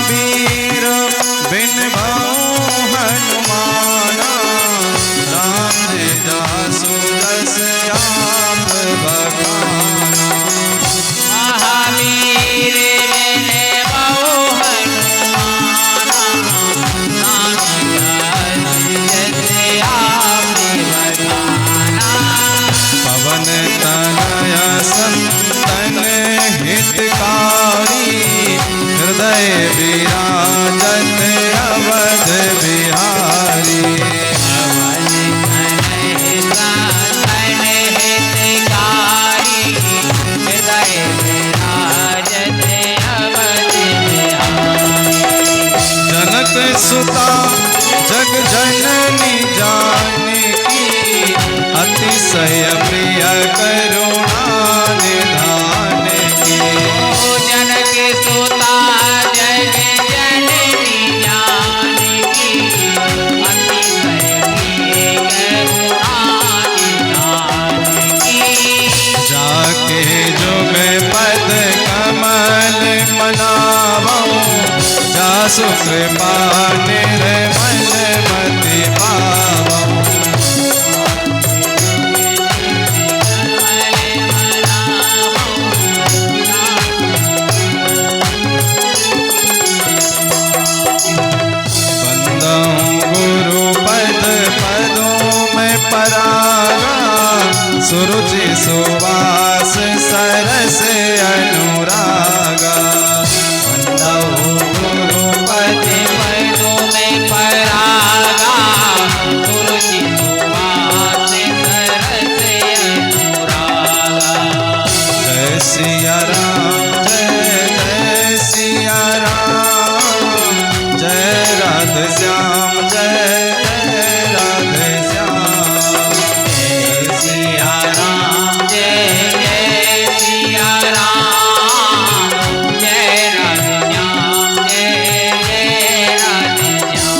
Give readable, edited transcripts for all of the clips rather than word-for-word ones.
महावीर बिन भाऊ हनुमाना, राम जी जासु जस आप बखाना। महावीर बिन भाऊ हनुमाना, राम जी जस आप बखाना। पवन तनय संतन हितकारी, हृदय विराजत अवध बिहारी। पवन तनय संतन हितकारी, हृदय विराजत अवध बिहारी। जनक सुता जग जननी जानकी, अतिशय प्रिय करुणा निधान की। जनक सुता जग जननी जानकी, अतिशय प्रिय करुणा निधान की। जाके जुग पद कमल मनावऊं, जासु कृपा निर्मल मति पावऊं। सुरुचि सुवास सरस अनुरागा, गुरु पद पदों में परागा, सुरुचि सुवास सरस अनुरागा। जय सिया राम जय जय सिया राम, जय राधे श्याम जय जय राधे श्याम। जय सिया राम जय जय सिया राम, जय राधे श्याम जय जय राधे श्याम।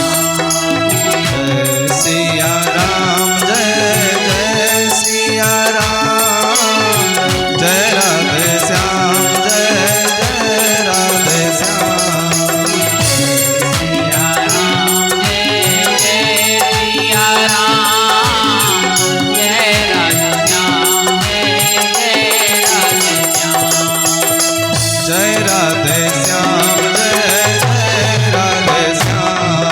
जय सिया राम जय जय सिया राम, जय राधे श्याम जय जय राधे श्याम। सिया राम जय जय सिया राम, जय राधे श्याम जय जय राधे श्याम। जय राधे श्याम जय जय राधे श्याम। जय राधे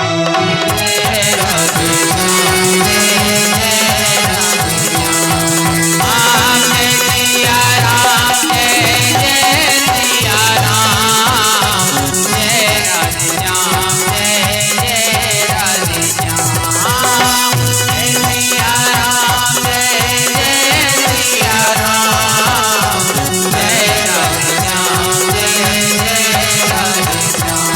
श्याम जय जय राधे श्याम। जय सिया राम जय जय सिया राम, जय राधे श्याम जय जय राधे श्याम। जय सिया राम जय जय सिया राम, जय राधे श्याम जय जय राधे श्याम।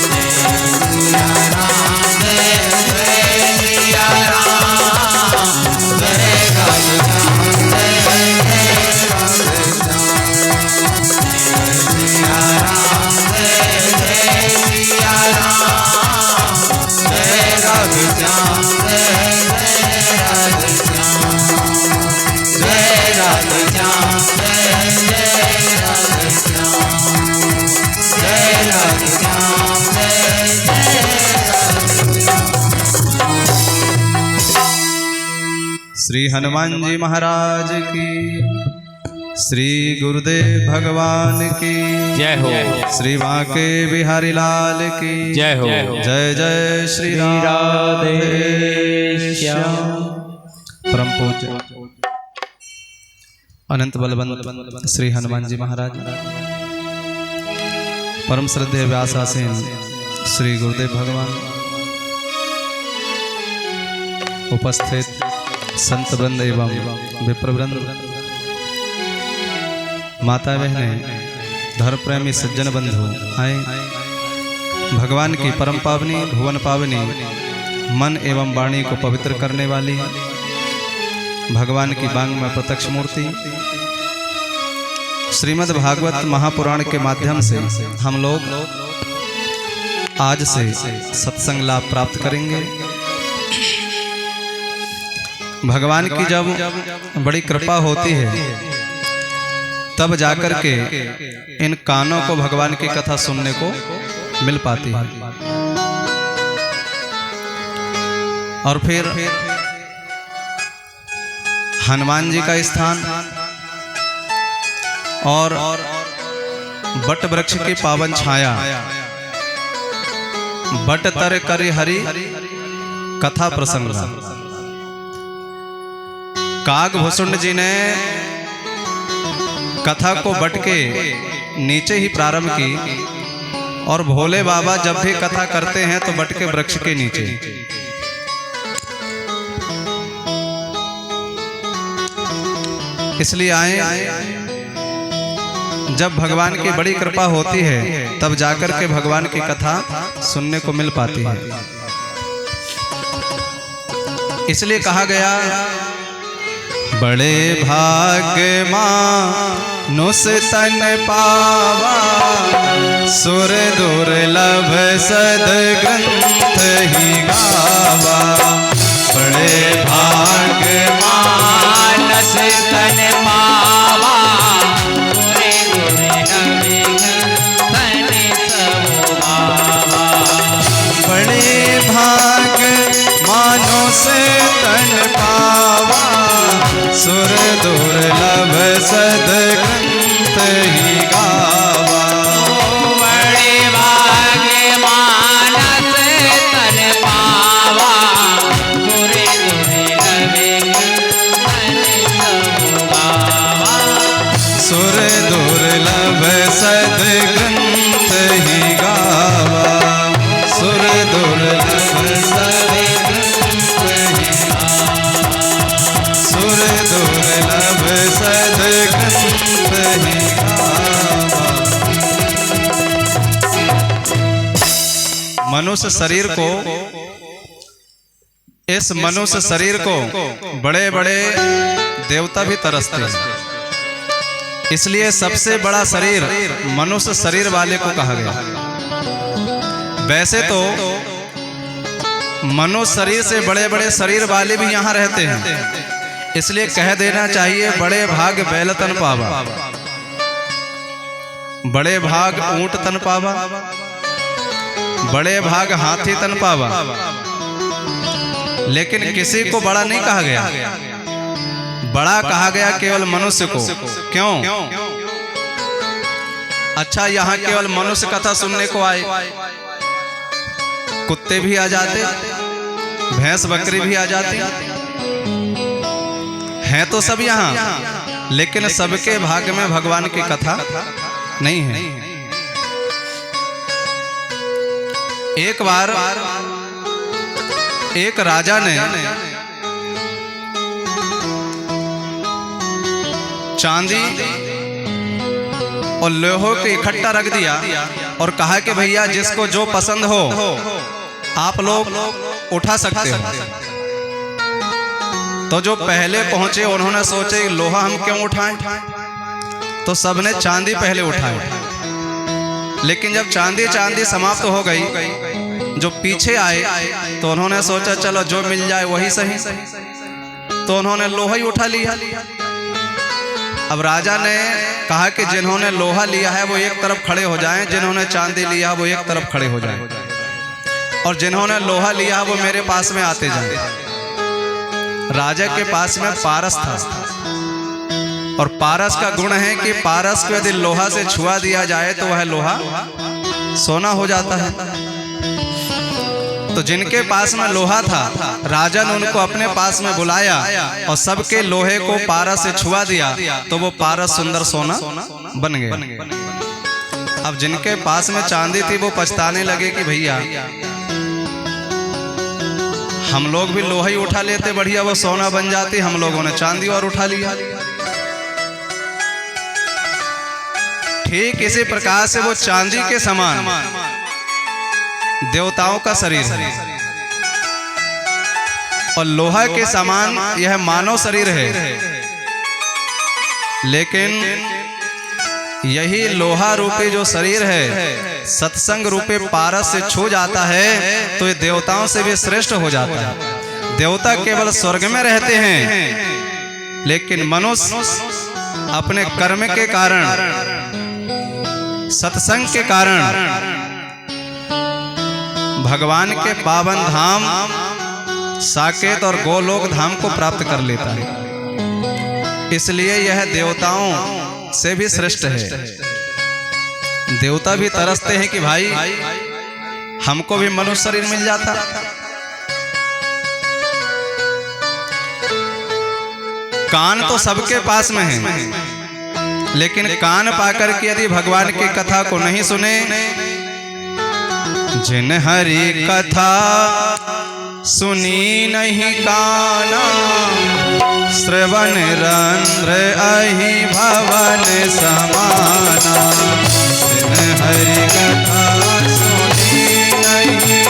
जय सिया राम जय जय सिया राम, जय राधे श्याम जय जय राधे श्याम। सिया राम जय जय सिया राम, जय राधे श्याम जय जय राधे श्याम। जय राधे श्याम जय जय राधे श्याम। जय राधे श्याम जय जय राधे श्याम। श्री हनुमान जी महाराज की, श्री गुरुदेव भगवान की जय हो। श्री बांके बिहारी लाल की जय हो। जय जय श्री राधे श्याम। परम पूज्य अनंत बलवंत श्री हनुमान जी महाराज, परम श्रद्धेय व्यासासीन श्री गुरुदेव भगवान, उपस्थित संत वृंद एवं विप्रवृंद, माता बहने, धर्म प्रेमी सज्जन बंधु आए। भगवान की परम पावनी भुवन पावनी मन एवं वाणी को पवित्र करने वाली भगवान की बांग में प्रत्यक्ष मूर्ति श्रीमद् भागवत महापुराण के माध्यम से हम लोग आज से सत्संग लाभ प्राप्त करेंगे। भगवान की जब बड़ी कृपा होती है तब जाकर के इन कानों को भगवान की कथा सुनने को मिल पाती है। और फिर हनुमान जी का स्थान और बट वृक्ष की पावन छाया, बट तर करि हरि कथा प्रसंग। कागभूषुंड जी ने कथा को बट के नीचे ही प्रारंभ की और भोले बाबा जब भी कथा करते हैं तो बट के वृक्ष के नीचे। इसलिए आए, जब भगवान की बड़ी कृपा होती है तब जाकर के भगवान की कथा सुनने को मिल पाती है। इसलिए कहा गया, बड़े भाग्य मानुष तन पावा, सुर दुर्लभ सद्ग्रंथ ही गावा। बड़े भाग्य मानस तन पावा, बड़े भाग्य मानुष तन पावा, सुर दुर्लभ सद्ग्रंथ ही गावा। बड़े भाग्य मानस तन पावा, सुर दुर्लभ सुर दुर्लभ सद्ग्रंथ ही गावा। सुर दुर्लभ सद्ग्रंथ ही गावा। सुर दुर्लभ सद्ग्रंथ ही गावा। मनुष्य शरीर को, इस मनुष्य शरीर को बड़े बड़े देवता भी तरसते हैं। इसलिए सबसे बड़ा शरीर मनुष्य शरीर वाले को कहा गया। वैसे तो मनुष्य शरीर से बड़े बड़े शरीर वाले भी यहाँ रहते हैं। इसलिए कह देना चाहिए, बड़े भाग बैल तन पावा, बड़े भाग ऊंट तन पावा, बड़े भाग हाथी तन पावा। लेकिन किसी को बड़ा नहीं कहा गया, बड़ा कहा गया केवल मनुष्य को। क्यों? अच्छा, यहाँ केवल मनुष्य कथा सुनने को आए, कुत्ते भी आ जाते, भैंस बकरी भी आ जाती हैं तो सब यहाँ, लेकिन सबके भाग्य में भगवान की कथा नहीं है। एक बार एक राजा ने चांदी और लोहो को इकट्ठा रख दिया और कहा कि भैया जिसको जो पसंद हो आप लोग उठा सकते हो। तो जो पहले पहुंचे उन्होंने सोचे लोहा हम क्यों उठाएं, तो सबने चांदी पहले उठाई। लेकिन जब चांदी समाप्त हो गई, जो पीछे आए तो उन्होंने सोचा चलो जो मिल जाए वही सही, तो उन्होंने लोहा ही उठा लिया। अब राजा ने कहा कि जिन्होंने लोहा लिया है वो एक तरफ खड़े हो जाएं, जिन्होंने चांदी लिया है वो एक तरफ खड़े हो जाएं, और जिन्होंने लोहा लिया है वो मेरे पास में आते जाएं। राजा के पास में पारस था, और पारस का गुण है कि पारस को यदि लोहा से छुआ दिया जाए तो वह लोहा सोना हो जाता है। तो जिनके पास में लोहा था, राजा ने उनको अपने पास में बुलाया और सबके लोहे को पारस से छुआ दिया, तो वो पारस सुंदर सोना बन गया। अब जिनके पास में चांदी थी वो पछताने लगे कि भैया हम लोग भी लोहा ही उठा लेते, बढ़िया वो सोना बन जाती, हम लोगों ने चांदी और उठा लिया। ठीक इसी प्रकार से वो चांदी के समान देवताओं का शरीर है और लोहा के समान यह मानव शरीर है। लेकिन यही लोहा रूपी जो शरीर है सत्संग रूपे पारस से छू जाता है तो ये देवताओं से भी श्रेष्ठ हो जाता है। देवता केवल स्वर्ग में रहते हैं, लेकिन मनुष्य अपने कर्म के कारण, सत्संग के कारण भगवान के पावन धाम साकेत और गोलोक धाम को प्राप्त कर लेता है। इसलिए यह देवताओं से भी श्रेष्ठ है। देवता भी तरसते हैं कि भाई हमको भी मनुष्य शरीर मिल जाता। कान तो सबके पास में है, लेकिन कान पाकर के यदि भगवान की कथा को नहीं सुने, जिन हरि कथा सुनी नहीं काना, श्रवण रंध्र अहि भवन समाना। जिन हरि कथा सुनी नहीं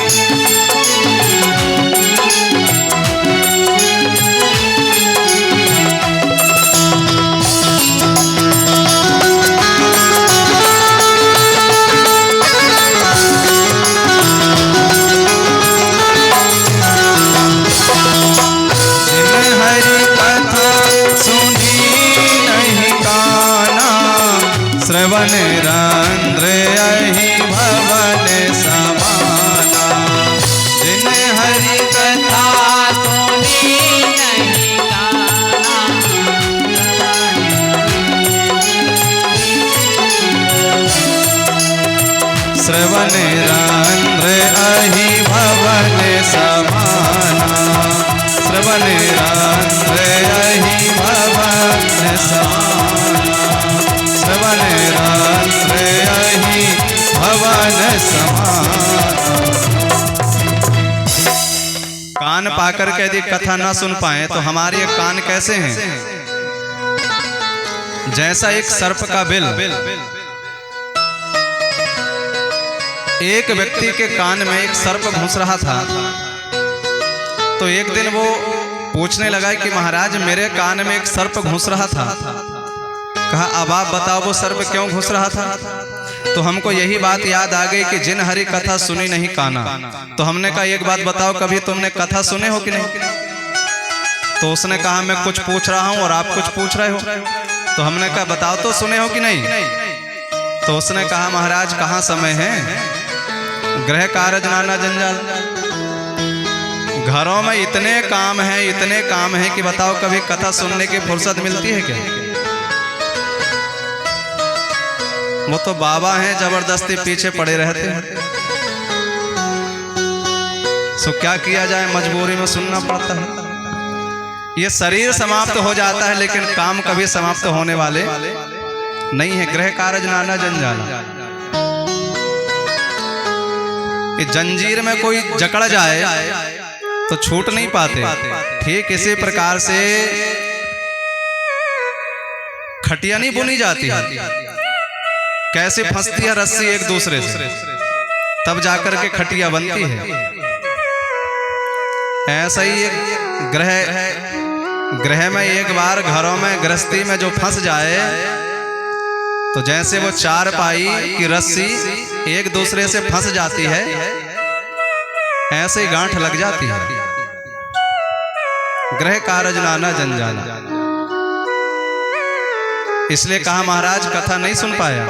श्रवण रंध्र अहि भवन समाना। जिन हरि कथा सुनी नहीं काना, श्रवण रंध्र अहि भवन समाना। श्रवण रंध्र अहि भवन समाना। श्रवण रंध्र अहि भवन समाना। कान पाकर के यदि कथा ना सुन पाए तो हमारे ये कान कैसे हैं? जैसा एक सर्प का बिल एक व्यक्ति के कान में एक सर्प घुस रहा था, तो एक दिन वो पूछने लगा कि महाराज मेरे कान में एक सर्प घुस रहा था। कहा अब आप बताओ वो सर्प क्यों घुस रहा था? तो हमको यही बात याद आ गई कि जिन हरि कथा सुनी नहीं काना। तो हमने कहा एक बात बताओ, कभी तुमने कथा सुने हो कि नहीं? तो उसने कहा मैं कुछ पूछ रहा हूं और आप कुछ पूछ रहे हो। तो हमने कहा बताओ तो सुने हो कि नहीं? तो उसने कहा महाराज कहाँ समय है, गृह कारज नाना जंजाल, घरों में इतने काम हैं कि बताओ कभी कथा सुनने की फुर्सत मिलती है क्या? वो तो बाबा हैं, जबरदस्ती पीछे पड़े रहते हैं। सो क्या किया जाए, मजबूरी में सुनना पड़ता है। ये शरीर समाप्त हो जाता है लेकिन काम कभी समाप्त होने वाले नहीं है। गृह कारज नाना जंजाला। जंजीर में कोई जकड़ जाए तो छूट नहीं पाते। ठीक इसी प्रकार से खटिया नहीं बुनी जाती है, कैसे फंसती है रस्सी एक दूसरे से, तब जाकर के खटिया बनती है। ऐसा ही एक ग्रह में एक बार घरों में गृहस्थी में जो फंस जाए तो जैसे वो चारपाई की रस्सी एक दूसरे से फंस जाती है, ऐसे ही गांठ लग जाती है। गृह कारज नाना जंजाला। इसलिए कहा महाराज कथा नहीं सुन पाया।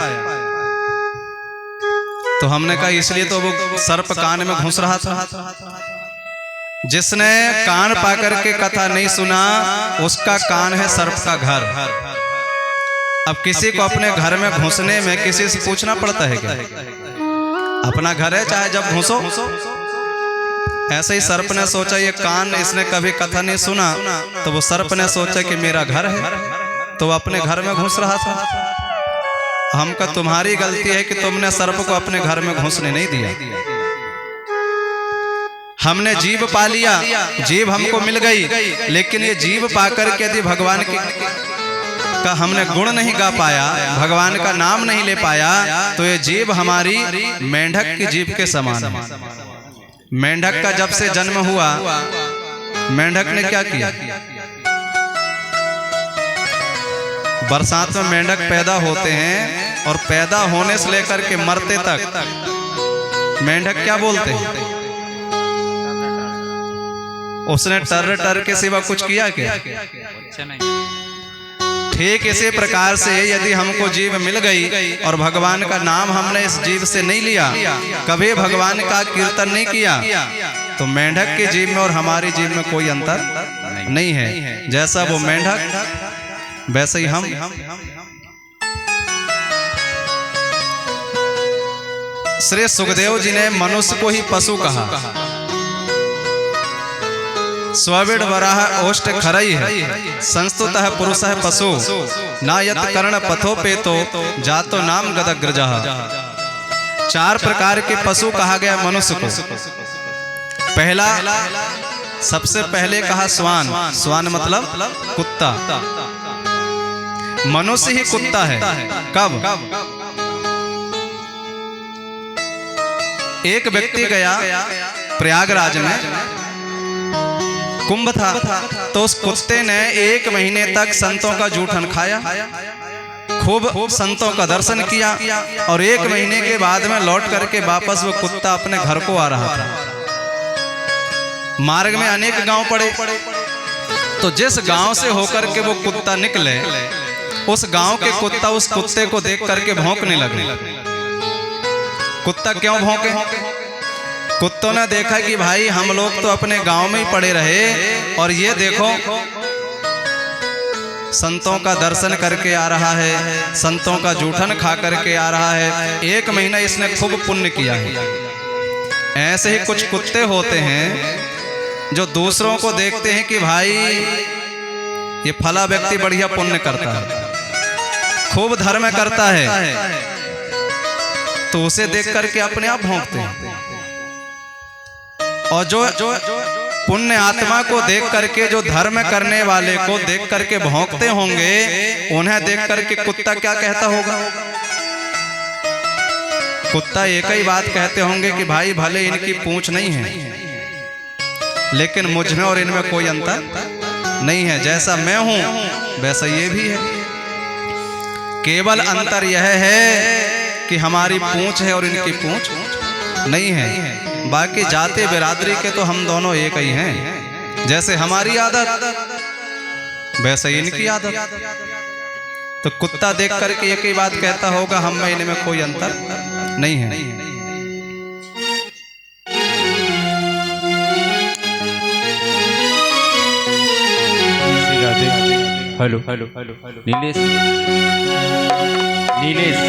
तो हमने कहा इसलिए तो वो सर्प कान में घुस रहा था। जिसने कान पाकर के कथा नहीं सुना उसका कान है सर्प का घर। अब किसी को अपने घर में घुसने में किसी से पूछना पड़ता है क्या? अपना घर है, चाहे जब घुसो। ऐसे ही सर्प ने सोचा ये कान, इसने कभी कथा नहीं सुना, तो वो सर्प ने सोचा कि मेरा घर है, तो वो अपने घर में घुस रहा था। हमका तुम्हारी गलती है कि तुमने सर्प को अपने घर में घुसने नहीं दिया। हमने जीभ पा लिया, जीभ हमको मिल गई, लेकिन ये जीभ पाकर के यदि भगवान का हमने गुण नहीं गा पाया, भगवान का नाम नहीं ले पाया, तो ये जीभ हमारी मेंढक की जीभ के समान है। मेंढक का जब से जन्म हुआ, मेंढक ने क्या किया? बरसात में मेंढक पैदा होते हैं और पैदा होने से लेकर के मरते तक मेंढक क्या बोलते हैं? उसने टर टर के सिवा कुछ किया क्या? ठीक इसी प्रकार से यदि हमको जीव मिल गई और भगवान का नाम हमने इस जीव से नहीं लिया, कभी भगवान का कीर्तन नहीं किया, तो मेंढक के जीव में और हमारे जीव में कोई अंतर नहीं है। जैसा वो मेंढक वैसे ही हम। श्री सुखदेव जी ने मनुष्य को ही पशु कहा। स्वविड वराह ओष्ठ खरई है संस्तुतः पुरुष है पशु ना यत कर्ण पथो पे तो जातो नाम गदग्रजः। 4 प्रकार के पशु कहा गया मनुष्य को। पहला, सबसे पहले कहा स्वान। स्वान मतलब कुत्ता। मनुष्य ही कुत्ता है। कब? एक व्यक्ति गया प्रयागराज में, कुंभ था, तो उस कुत्ते ने 1 महीने तक संतों का जूठन खाया, खूब संतों का दर्शन किया, और 1 महीने के बाद में लौट करके वापस वो कुत्ता अपने घर को आ रहा था। मार्ग में अनेक गांव पड़े, तो जिस गांव से होकर के वो कुत्ता निकले, उस गांव के कुत्ता उस कुत्ते को देख करके भौंकने लगे। कुत्ता क्यों भौंके? कुत्तों ने देखा कि भाई हम लोग तो अपने गांव में ही पड़े रहे, और ये देखो संतों का दर्शन करके आ रहा है, संतों का जूठन खा करके आ रहा है, 1 महीना इसने खूब पुण्य किया है। ऐसे ही कुछ कुत्ते होते हैं जो दूसरों को देखते हैं कि भाई ये फला व्यक्ति बढ़िया पुण्य करता है, खूब धर्म करता है, तो उसे देख करके अपने आप भौंकते हैं। और जो पुण्य आत्मा को देख करके, जो धर्म करने वाले को देख करके भौंकते होंगे, उन्हें देख करके कुत्ता क्या कहता होगा? कुत्ता एक ही बात कहते होंगे कि भाई भले इनकी पूंछ नहीं है, लेकिन मुझ में और इनमें कोई अंतर नहीं है। जैसा मैं हूं वैसा ये भी है। केवल अंतर यह है कि हमारी पूंछ है और इनकी पूंछ नहीं है। बाकी जाति बिरादरी के तो हम दोनों एक ही हैं। जैसे हमारी आदत वैसे ही इनकी आदत। तो कुत्ता देख करके एक ही बात कहता होगा, हम में इनमें कोई अंतर नहीं है। Hello hello hello hello Nilesh Nilesh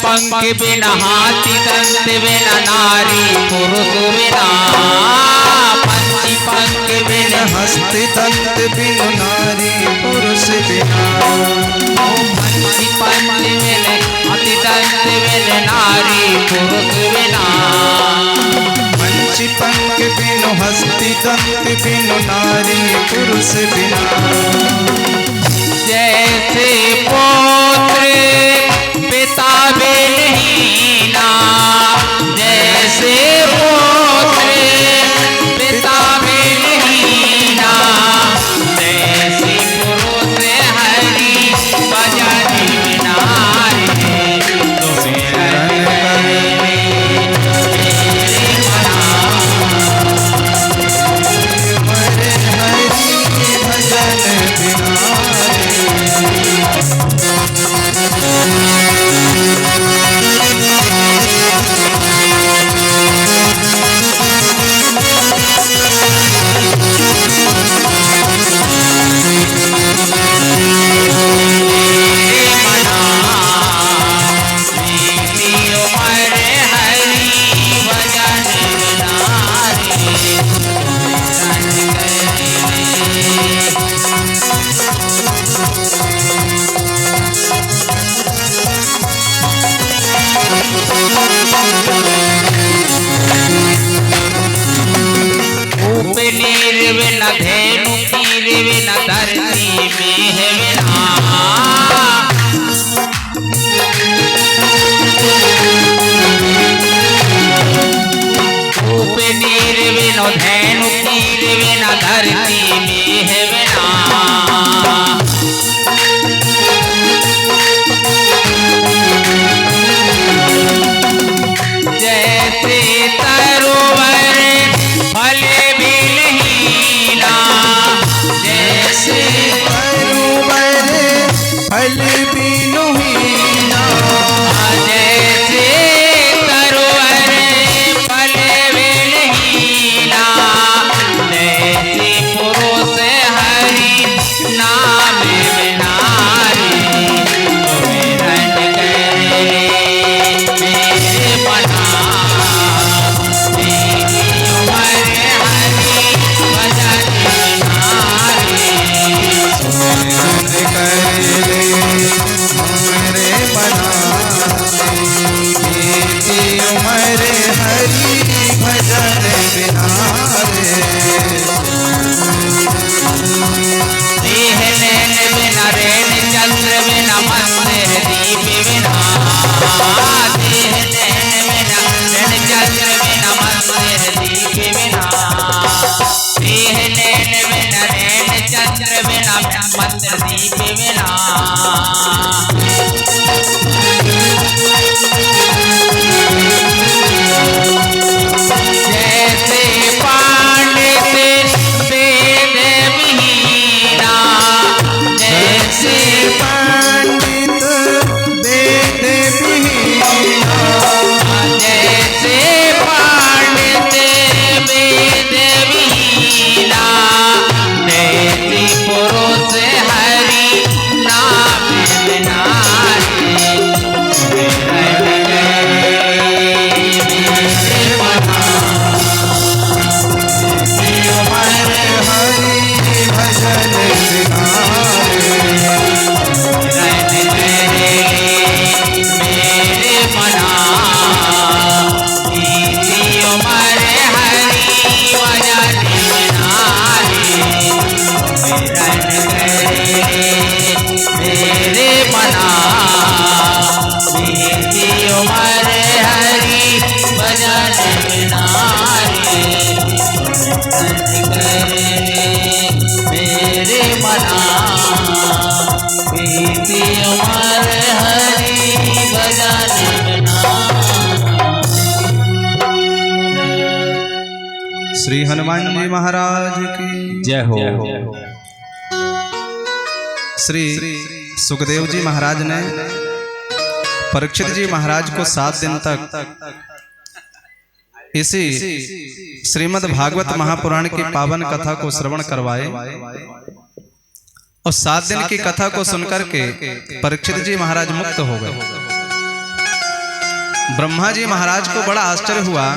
पंख बिना हाथी दंत बिना नारी पुरुष बिना पंछी पंख बिना हस्ति दंत बिनु नारी पुरुष बिना पंछी पंख बिना हाथी दंत बिना नारी पुरुष बिना पंछी पंख बिनु हस्ति दंत बिनु नारी पुरुष बिना जैसे पोत्र पिता बिनहीना जैसे पुत्र पिता बिनहीना जैसे पुरुष हरि भजन बिना रे में है विना। धूप नीर बिनो धैनु कीर बिना धरती में है विना। जैसे तरोवर फल भी नहीं ना, जैसे तरोवर फल भी नहीं ना, जैसे तरोवर फल भी नहीं ना, जैसे पुरुष हरि नाम बिना रे, सुमिरन करे मेरे बना। मंत्र दीप बिना जैसे पांडित वेद विहीना, जैसे पंडित वेद विहीना, जैसे पांडित वेद विहीना, जैसे पुरुष हरि नाम बिना रे, सुमिरन करे मेरे बना। हरि भजन मेरे मना इसी उमर हरि भजन बिना मेरे मना इसी उमर हरि भजन बिना मेरे मना इसी उमर हरि भजन बिना। श्री हनुमान जी महाराज की जय हो। श्री सुखदेव जी महाराज ने परीक्षित जी महाराज को 7 दिन तक इसी श्रीमद् भागवत महापुराण की पावन कथा को श्रवण करवाए और 7 दिन की कथा को सुनकर के परीक्षित जी महाराज मुक्त हो गए। ब्रह्मा जी महाराज को बड़ा आश्चर्य हुआ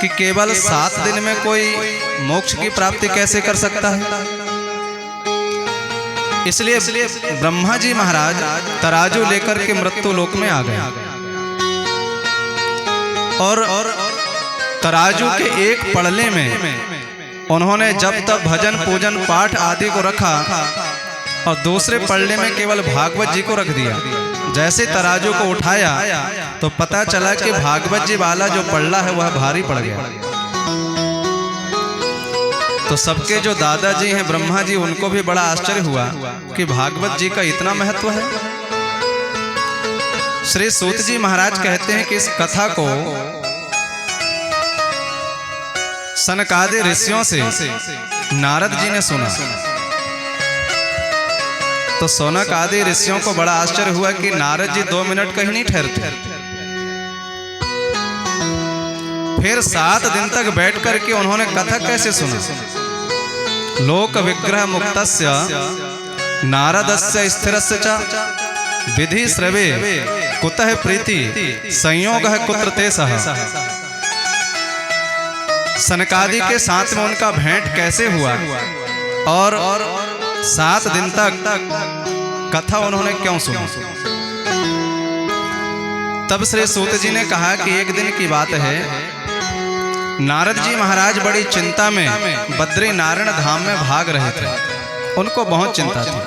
कि केवल 7 दिन में कोई मोक्ष की प्राप्ति कैसे कर सकता है। इसलिए ब्रह्मा जी महाराज तराजू लेकर के मृत्यु लोक में आ गए और तराजू के एक पड़ले में उन्होंने जब तक भजन पूजन पाठ आदि को रखा और दूसरे पड़ले में केवल भागवत जी को रख दिया। जैसे तराजू को उठाया तो पता चला कि भागवत जी वाला जो पड़ला है वह भारी पड़ गया। तो सबके जो दादाजी हैं ब्रह्मा जी, उनको भी बड़ा आश्चर्य हुआ कि भागवत जी का इतना महत्व है। श्री सूत जी महाराज कहते हैं कि इस कथा को सनकादि ऋषियों से नारद जी ने सुना। तो सनक आदि ऋषियों को बड़ा आश्चर्य हुआ कि नारद जी 2 मिनट कहीं नहीं ठहरते। फिर 7 दिन तक बैठ करके उन्होंने कथा कैसे सुना। लोक विग्रह मुक्तस्य नारदस्य स्थिरस्य च विधि श्रवे कुतः प्रीति संयोगः कुत्र तेसः। सनकादि के साथ में उनका भेंट कैसे हुआ और 7 दिन तक कथा उन्होंने क्यों सुनी। तब श्री सूत जी ने कहा कि एक दिन की बात है, नारद जी महाराज बड़ी चिंता में बद्री नारायण धाम में भाग रहे थे उनको बहुत चिंता थी।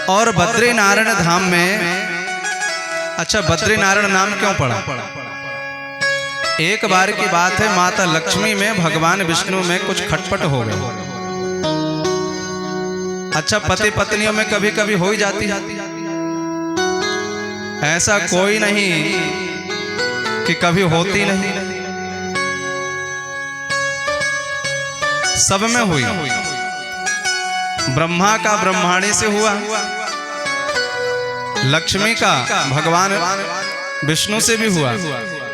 और बद्रीनारायण धाम में, अच्छा बद्रीनारायण नाम क्यों पड़ा? एक बार की बात है, माता लक्ष्मी में भगवान विष्णु में कुछ खटपट हो गई। अच्छा पति पत्नियों में कभी कभी हो ही जाती है, ऐसा कोई नहीं कि कभी होती नहीं, सब में हुई। ब्रह्मा का ब्रह्माणी से हुआ, लक्ष्मी का भगवान विष्णु से भी हुआ,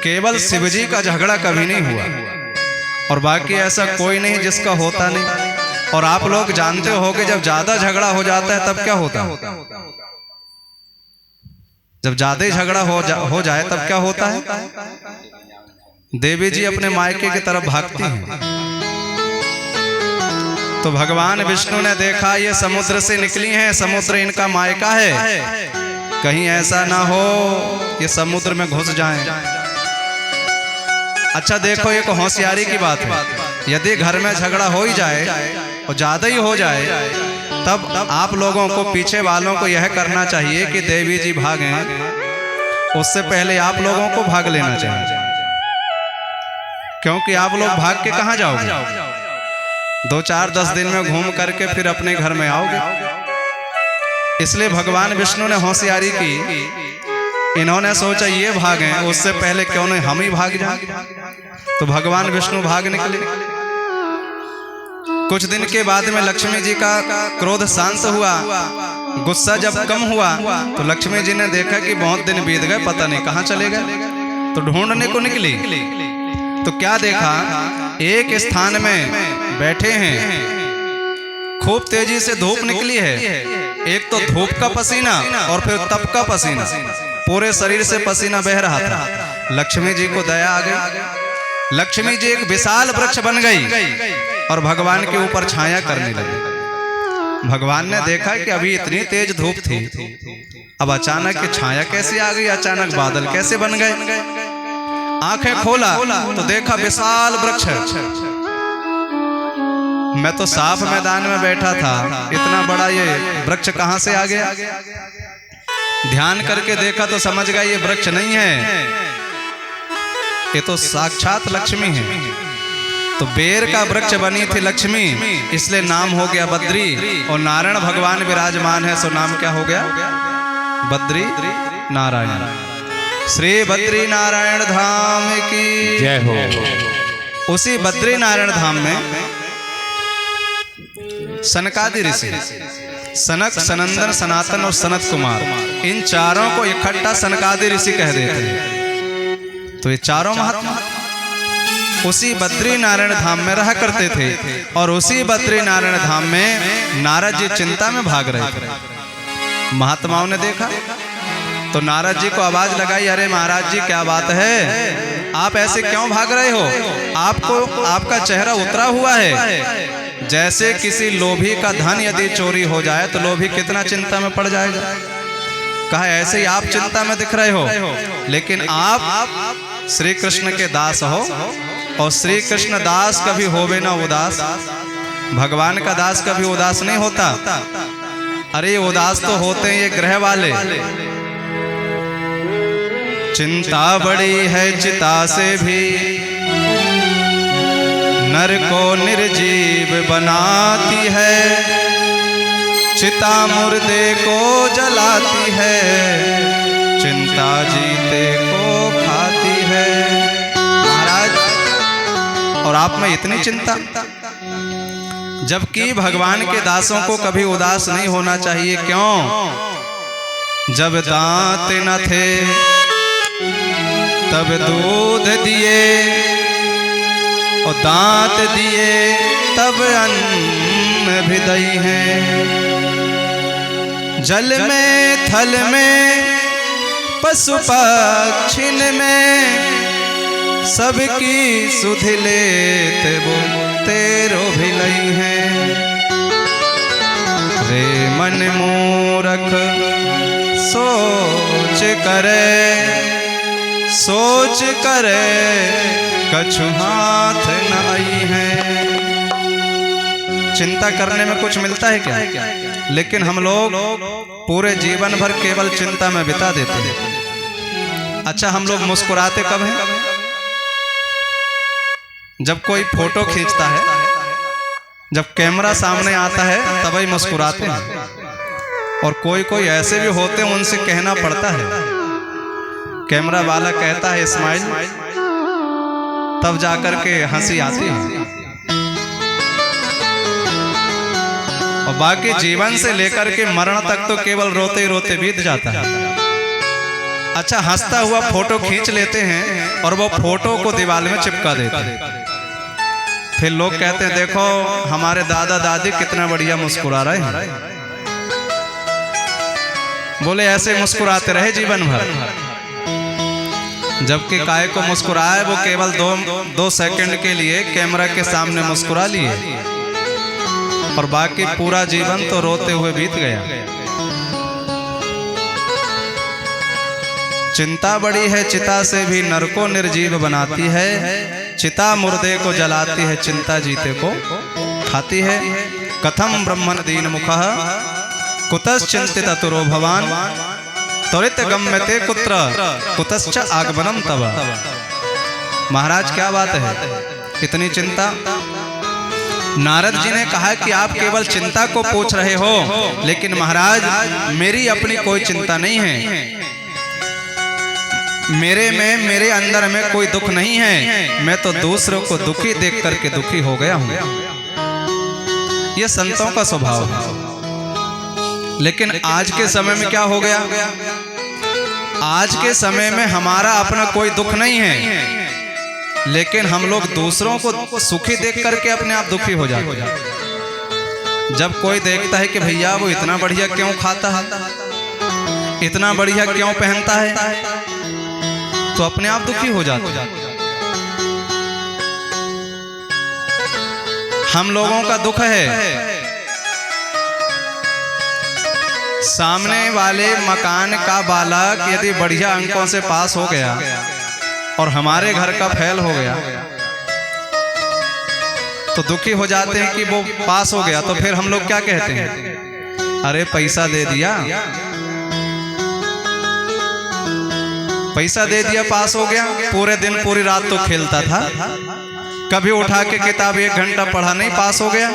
केवल शिवजी का झगड़ा कभी नहीं हुआ, और बाकी ऐसा कोई नहीं जिसका होता नहीं। और आप लोग जानते हो कि जब ज्यादा झगड़ा हो जाता है तब क्या होता है? जब ज्यादा ही झगड़ा हो जाए तब क्या होता है? देवी जी अपने मायके की तरफ भागती हैं। तो भगवान विष्णु ने देखा ये समुद्र से निकली हैं, समुद्र इनका मायका है, कहीं ऐसा ना हो ये समुद्र में घुस जाएं। अच्छा देखो, एक होशियारी की बात है, यदि घर में झगड़ा हो ही जाए और ज्यादा ही हो जाए, तब आप लोगों को, पीछे वालों को यह करना चाहिए कि देवी जी भागें, उससे पहले आप लोगों को भाग लेना चाहिए, क्योंकि आप लोग भाग के कहाँ जाओगे? 2-4-10 दिन में घूम करके फिर अपने घर में आओगे। इसलिए भगवान विष्णु ने होशियारी की, इन्होंने सोचा ये भागें, उससे पहले क्यों नहीं हम ही भाग जाएं। तो भगवान विष्णु भाग निकले। कुछ दिन के बाद में लक्ष्मी जी का क्रोध शांत हुआ, गुस्सा जब कम हुआ, तो लक्ष्मी जी ने देखा कि बहुत दिन बीत गए, पता नहीं कहाँ चले गए, तो ढूंढने को निकली। तो क्या देखा, एक स्थान में बैठे हैं, खूब तेजी से धूप निकली है, एक तो धूप का पसीना और फिर तप का पसीना, पूरे शरीर से पसीना बह रहा था। लक्ष्मी जी को दया आ गई, लक्ष्मी जी एक विशाल वृक्ष बन गई और भगवान के ऊपर छाया करने लगी। भगवान ने देखा कि अभी इतनी तेज धूप थी, अब अचानक छाया कैसे आ गई, अचानक बादल कैसे बन गए। आंखें खोला तो देखा विशाल वृक्ष है। मैं तो साफ मैदान में बैठा था, इतना बड़ा ये वृक्ष कहां से आ गया? ध्यान करके देखा तो समझ गया ये वृक्ष नहीं है, ये तो साक्षात लक्ष्मी है। तो बेर का वृक्ष बनी थी लक्ष्मी, इसलिए नाम हो गया बद्री, और नारायण भगवान विराजमान है, सो नाम क्या हो गया? बद्री नारायण। श्री बद्री नारायण धाम की जय हो। उसी बद्री नारायण धाम में सनकादि ऋषि, सनक, सनंदन, सनातन और सनत कुमार, इन चारों को इकट्ठा सनकादि ऋषि कह देते हैं। तो ये चारों महात्मा उसी बद्री नारायण धाम में रहा करते थे, और उसी बद्री नारायण धाम में नारद जी चिंता में भाग रहे थे। महात्माओं ने देखा तो नारद जी को आवाज लगाई, अरे महाराज जी क्या बात है, आप ऐसे क्यों भाग रहे हो? आपको, आपका चेहरा उतरा हुआ है, जैसे किसी लोभी का धन यदि चोरी हो जाए तो लोभी कितना चिंता में पड़ जाएगा। कहा ऐसे ही आप चिंता में दिख रहे हो, लेकिन आप श्री कृष्ण के दास हो, और श्री कृष्ण दास कभी होवे ना उदास, भगवान का दास कभी उदास नहीं होता। अरे उदास तो होते हैं ये ग्रह वाले। चिंता बड़ी है चिता से भी, नर को निर्जीव बनाती है, चिता मुर्दे को जलाती है, चिंता जीते को खाती है। महाराज, और आप में इतनी चिंता, जबकि भगवान के दासों को कभी उदास नहीं होना चाहिए। क्यों? जब दांत न थे तब दूध दिए, और दांत दिए तब अन्न भी दई है। जल में थल में पशु पक्षिन में, सबकी सुध लेते वो तेरो भी लई है। रे मन मूरख सोच करे, सोच करे कछु हाथ न आई है। चिंता करने में कुछ मिलता है क्या? लेकिन हम लोग पूरे जीवन भर केवल चिंता में बिता देते हैं। अच्छा, हम लोग मुस्कुराते कब हैं? जब कोई फोटो खींचता है, जब कैमरा सामने आता है तब ही मुस्कुराते हैं। और कोई कोई ऐसे भी होते हैं उनसे कहना पड़ता है, कैमरा वाला कहता है स्माइल, तब जाकर के हंसी आती है। और बाकी जीवन से लेकर के मरण तक तो केवल रोते ही रोते बीत जाता है। अच्छा, हंसता हुआ फोटो खींच लेते हैं और वो फोटो को दीवार में चिपका देते हैं। फिर लोग कहते हैं देखो हमारे दादा दादी कितना बढ़िया मुस्कुरा रहे हैं। बोले ऐसे मुस्कुराते रहे जीवन भर, जबकि काय को मुस्कुराए वो केवल दो सेकंड के लिए कैमरा के सामने मुस्कुरा लिए और बाकी पूरा जीवन तो रोते हुए बीत गया। चिंता बड़ी है चिता से भी नर को निर्जीव बनाती है, चिता मुर्दे को जलाती है, चिंता जीते को खाती है। कथम ब्रह्मण दीन मुखः कुतश्चिंतित तुरो भवान, त्वरित गम्यते कुत्र कुतश्च आगमनम तव। महाराज क्या बात है, इतनी चिंता? नारद जी ने कहा कि आप केवल चिंता को पूछ रहे हो, लेकिन महाराज मेरी अपनी कोई चिंता नहीं है, मेरे अंदर में कोई दुख नहीं है, मैं तो दूसरों को दुखी देख करके दुखी हो गया हूं। यह संतों का स्वभाव है। लेकिन आज के समय में क्या हो गया? आज के समय में हमारा अपना कोई दुख नहीं है, लेकिन हम लोग दूसरों को सुखी देख करके अपने आप दुखी हो जाते हैं। जब कोई देखता है कि भैया वो इतना बढ़िया क्यों खाता है, इतना बढ़िया क्यों पहनता है, तो अपने आप दुखी हो जाते हैं। हम लोगों का दुख है सामने वाले मकान का बालक यदि बढ़िया अंकों से पास हो गया और हमारे घर का फेल हो गया तो दुखी हो जाते हैं कि वो पास हो गया। तो फिर हम लोग क्या कहते हैं, अरे पैसा दे दिया, पैसा दे दिया, पास हो गया। पूरे दिन पूरी रात तो खेलता था, कभी उठा के किताब 1 घंटा पढ़ा नहीं, पास हो गया।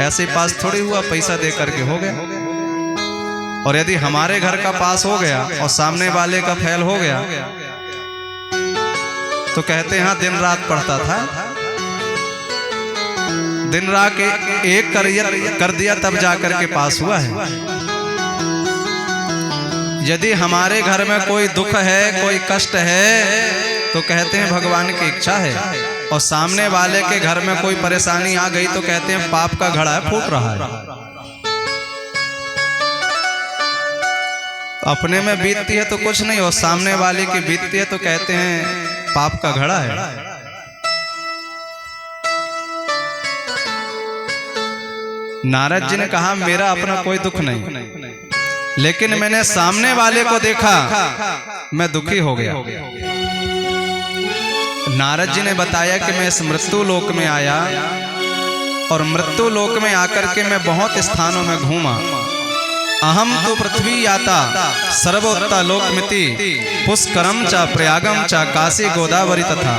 ऐसे पास थोड़ी हुआ, पैसा दे करके हो गया। और यदि हमारे घर का पास हो गया और सामने वाले का फेल हो गया तो कहते हैं हाँ दिन रात पढ़ता था, दिन रात एक कर दिया तब जाकर के पास हुआ है। यदि हमारे घर में कोई दुख है, कोई कष्ट है, तो कहते हैं भगवान की इच्छा है। और सामने वाले के घर में कोई परेशानी आ गई तो कहते हैं पाप का घड़ा फूट रहा है। अपने में बीतती है तो कुछ नहीं, और सामने वाले की बीतती है तो कहते हैं पाप का घड़ा है। नारद जी ने कहा मेरा अपना कोई दुख नहीं, लेकिन मैंने सामने वाले को देखा, मैं दुखी हो गया। नारद जी ने बताया कि मैं इस मृत्यु लोक में आया और मृत्यु लोक में आकर के मैं बहुत स्थानों में घूमा। अहम तो पृथ्वी याता सर्वोत्ता लोकमिति, पुष्करम चा प्रयागम चा काशी गोदावरी तथा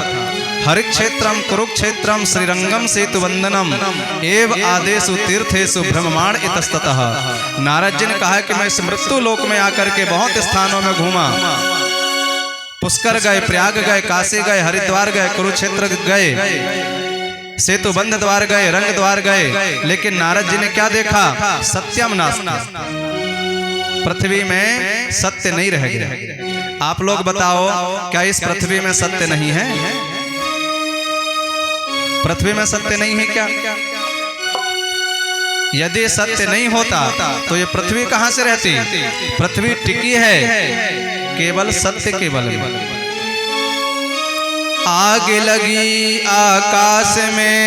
हरिक्षेत्रम कुरुक्षेत्रम श्रीरंगम सेतु वंदनम एव आदेशु तीर्थेषु भ्रममाण इतस्ततः। नारद जी ने कहा कि मैं इस मृत्यु लोक में आकर के बहुत स्थानों में घूमा, पुष्कर गए, प्रयाग गए, काशी गए, हरिद्वार गए, कुरुक्षेत्र गए, सेतु बंध द्वार गए, रंग द्वार गए, लेकिन नारद जी ने क्या देखा? सत्यम नास्ति, पृथ्वी में सत्य नहीं रह गया। आप लोग बताओ क्या इस पृथ्वी में सत्य नहीं है? पृथ्वी में सत्य नहीं है क्या? यदि सत्य नहीं होता तो ये पृथ्वी कहां से रहती? पृथ्वी टिकी है केवल सत्य के बल में। आग लगी आकाश में,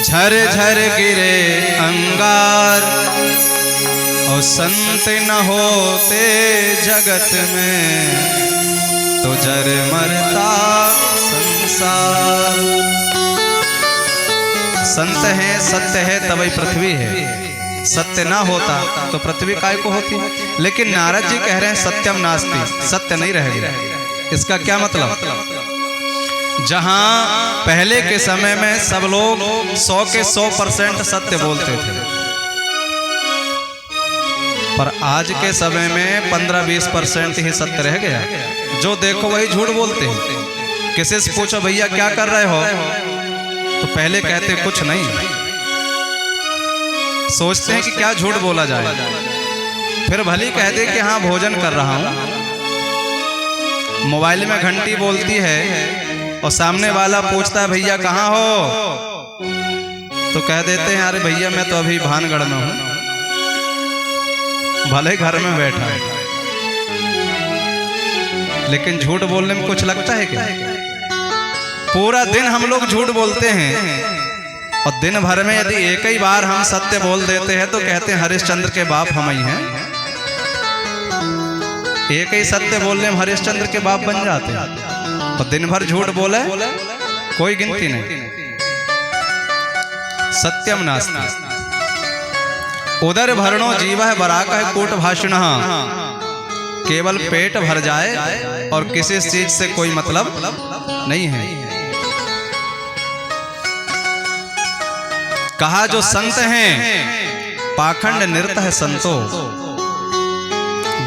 झर झर गिरे अंगार, और संत न होते जगत में तो जर मरता संसार। संत है, सत्य है, तभी पृथ्वी है। सत्य ना होता तो पृथ्वी काय को होती। लेकिन नारद जी कह रहे हैं सत्यम नास्ति, सत्य नहीं रह गया। इसका क्या मतलब? जहां पहले के समय में सब लोग 100 के 100% सत्य बोलते थे, पर आज के समय में 15-20% ही सत्य रह गया। जो देखो वही झूठ बोलते हैं। किसी से पूछो भैया क्या कर रहे हो, तो पहले कहते कुछ नहीं, सोचते हैं कि क्या झूठ बोला जाए, फिर भली कह दे कि हाँ भोजन कर रहा हूं। मोबाइल में घंटी बोलती है और सामने वाला पूछता है भैया कहाँ हो, तो कह देते हैं अरे भैया मैं तो अभी भानगढ़ में हूं, भले घर में बैठा है। लेकिन झूठ बोलने में कुछ लगता है क्या? पूरा दिन हम लोग झूठ बोलते हैं और दिन भर में यदि एक ही बार हम सत्य बोल देते हैं तो कहते हैं हरिश्चंद्र के बाप हम ही हैं। एक ही सत्य बोलने में हरिश्चंद्र के बाप बन जाते हैं। तो दिन भर झूठ बोले कोई गिनती नहीं। सत्यम नास्ति उदर भरणो जीवः बराक है कूट भाषण। केवल पेट भर जाए और किसी चीज से कोई मतलब नहीं है। कहा जो संत हैं पाखंड निरत है संतो,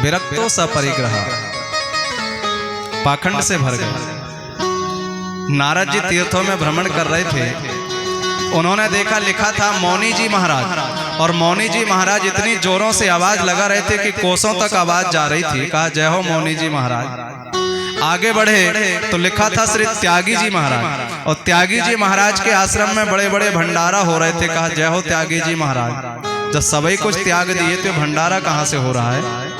विरक्तो स परिग्रह। पाखंड से भर गए। नारद जी तीर्थों में भ्रमण कर रहे थे, उन्होंने देखा लिखा था मौनी जी महाराज, और मौनी जी महाराज इतनी जोरों से आवाज लगा रहे थे कि कोसों तक आवाज जा रही थी। कहा जय हो मौनी जी महाराज। आगे बढ़े तो लिखा था श्री त्यागी जी महाराज, और त्यागी जी महाराज के आश्रम में बड़े बड़े भंडारा हो रहे थे। कहा जय हो त्यागी जी महाराज। जब सभी कुछ त्याग दिए तो भंडारा कहाँ से हो रहा है?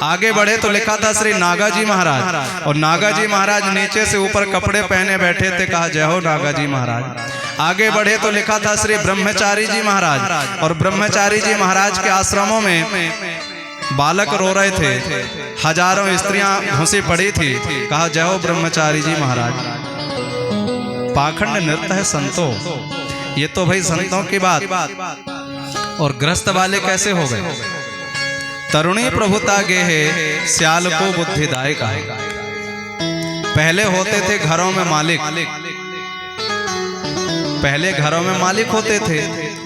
आगे बढ़े तो लिखा था श्री नागा जी महाराज, और नागा जी महाराज नीचे से ऊपर कपड़े पहने बैठे थे। कहा जय हो नागा जी महाराज। आगे बढ़े तो लिखा था श्री ब्रह्मचारी जी महाराज, और ब्रह्मचारी जी महाराज के आश्रमों में बालक रो रहे थे, हजारों स्त्रियां घुसी पड़ी थी। कहा जय हो ब्रह्मचारी जी महाराज। पाखंड नृत है संतो। ये तो भाई संतों की बात, और ग्रस्त वाले कैसे हो गए? तरुणी प्रभुता गेहे श्याल को बुद्धिदायक। पहले होते थे घरों में मालिक, पहले घरों में मालिक होते थे,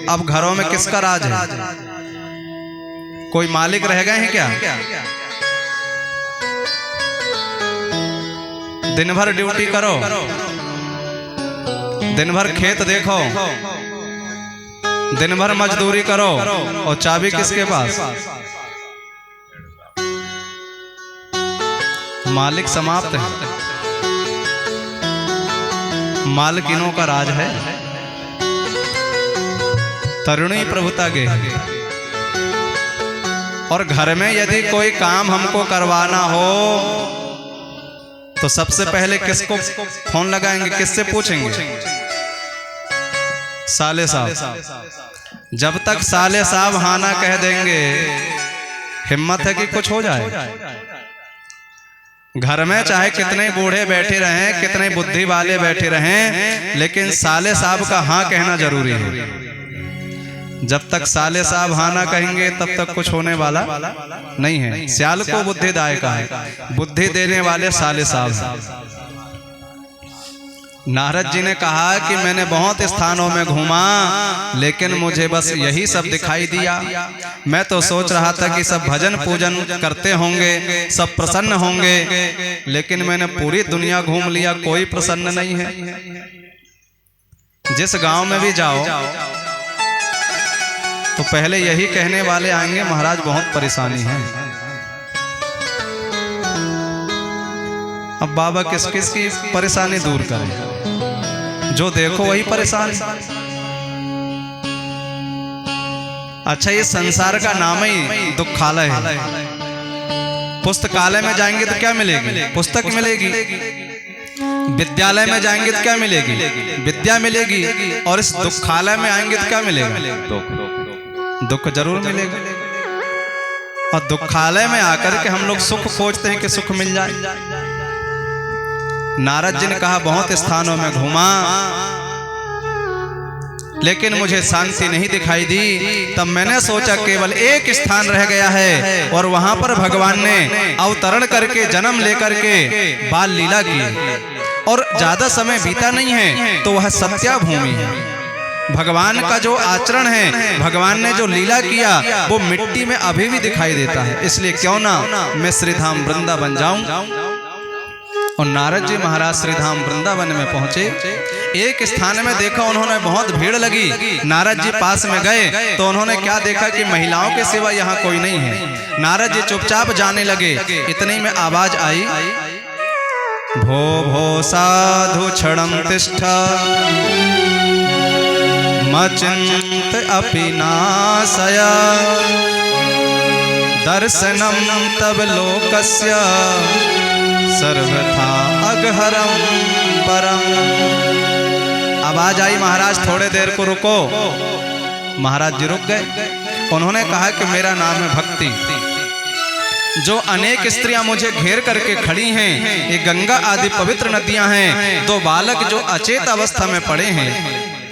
अब घरों में किसका राज है? कोई मालिक रह गए हैं क्या? दिन भर ड्यूटी करो, दिन भर खेत देखो, दिन भर मजदूरी करो, और चाबी किसके पास? मालिक समाप्त है, मालकिनों का राज है। तरुणी प्रभुता गे। और घर में यदि कोई काम हमको करवाना हो तो सबसे पहले किसको फोन लगाएंगे, किससे पूछेंगे? साले साहब। जब तक साले साहब हाँ ना कह देंगे, हिम्मत है कि कुछ हो जाए? घर में चाहे कितने बूढ़े बैठे रहें, कितने बुद्धि वाले बैठे रहें, लेकिन साले साहब का हाँ कहना जरूरी है। जब तक साले साहब हाँ ना कहेंगे तब तक कुछ होने वाला नहीं है। श्याल को बुद्धिदायक है, बुद्धि देने वाले साले साहब हैं। नारद जी ने कहा कि मैंने बहुत स्थानों में घूमा, लेकिन मुझे बस यही सब दिखाई दिया। मैं तो सोच रहा था कि सब भजन पूजन करते होंगे, सब प्रसन्न होंगे, लेकिन मैंने पूरी दुनिया घूम लिया, कोई प्रसन्न नहीं है। जिस गांव में भी जाओ तो पहले यही कहने वाले आएंगे, महाराज बहुत परेशानी है। अब बाबा किस किस की परेशानी दूर करें? जो देखो वही परेशान। अच्छा, ये संसार का नाम ही दुखालय है। पुस्तकालय में जाएंगे तो क्या मिलेगी? पुस्तक मिलेगी। विद्यालय में जाएंगे तो क्या मिलेगी? विद्या मिलेगी। और इस दुखालय में आएंगे तो क्या मिलेगा? दुख जरूर मिलेगा। और दुखालय में आकर के हम लोग सुख खोजते हैं कि सुख मिल जाए। नारद जी ने कहा बहुत स्थानों में घूमा, लेकिन मुझे शांति नहीं दिखाई दी। तब मैंने सोचा केवल एक स्थान रह गया है और वहां पर भगवान ने अवतरण करके जन्म लेकर के बाल लीला की और ज्यादा समय बीता नहीं है, तो वह सत्या भूमि है। भगवान का जो आचरण है, भगवान ने जो लीला किया, वो मिट्टी में अभी भी दिखाई देता है। इसलिए क्यों ना मैं श्रीधाम वृंदावन जाऊं। और नारद जी महाराज श्रीधाम वृंदावन में पहुंचे। एक स्थान में देखा उन्होंने बहुत भीड़ लगी। नारद जी पास में गए तो उन्होंने क्या देखा कि महिलाओं के सिवा यहाँ कोई नहीं है। नारद जी चुपचाप जाने लगे। इतने में आवाज आई, भो भो साधु क्षणम तिष्ठ मचिंत अपि नाशय दर्शनम तब लोकस्य सर्वथा अगहरम परम। आवाज आई, महाराज थोड़े देर को रुको। महाराज जी रुक गए। उन्होंने कहा कि मेरा नाम है भक्ति। जो अनेक स्त्रियां मुझे घेर करके खड़ी हैं, ये गंगा आदि पवित्र नदियां हैं। दो बालक जो अचेत अवस्था में पड़े हैं,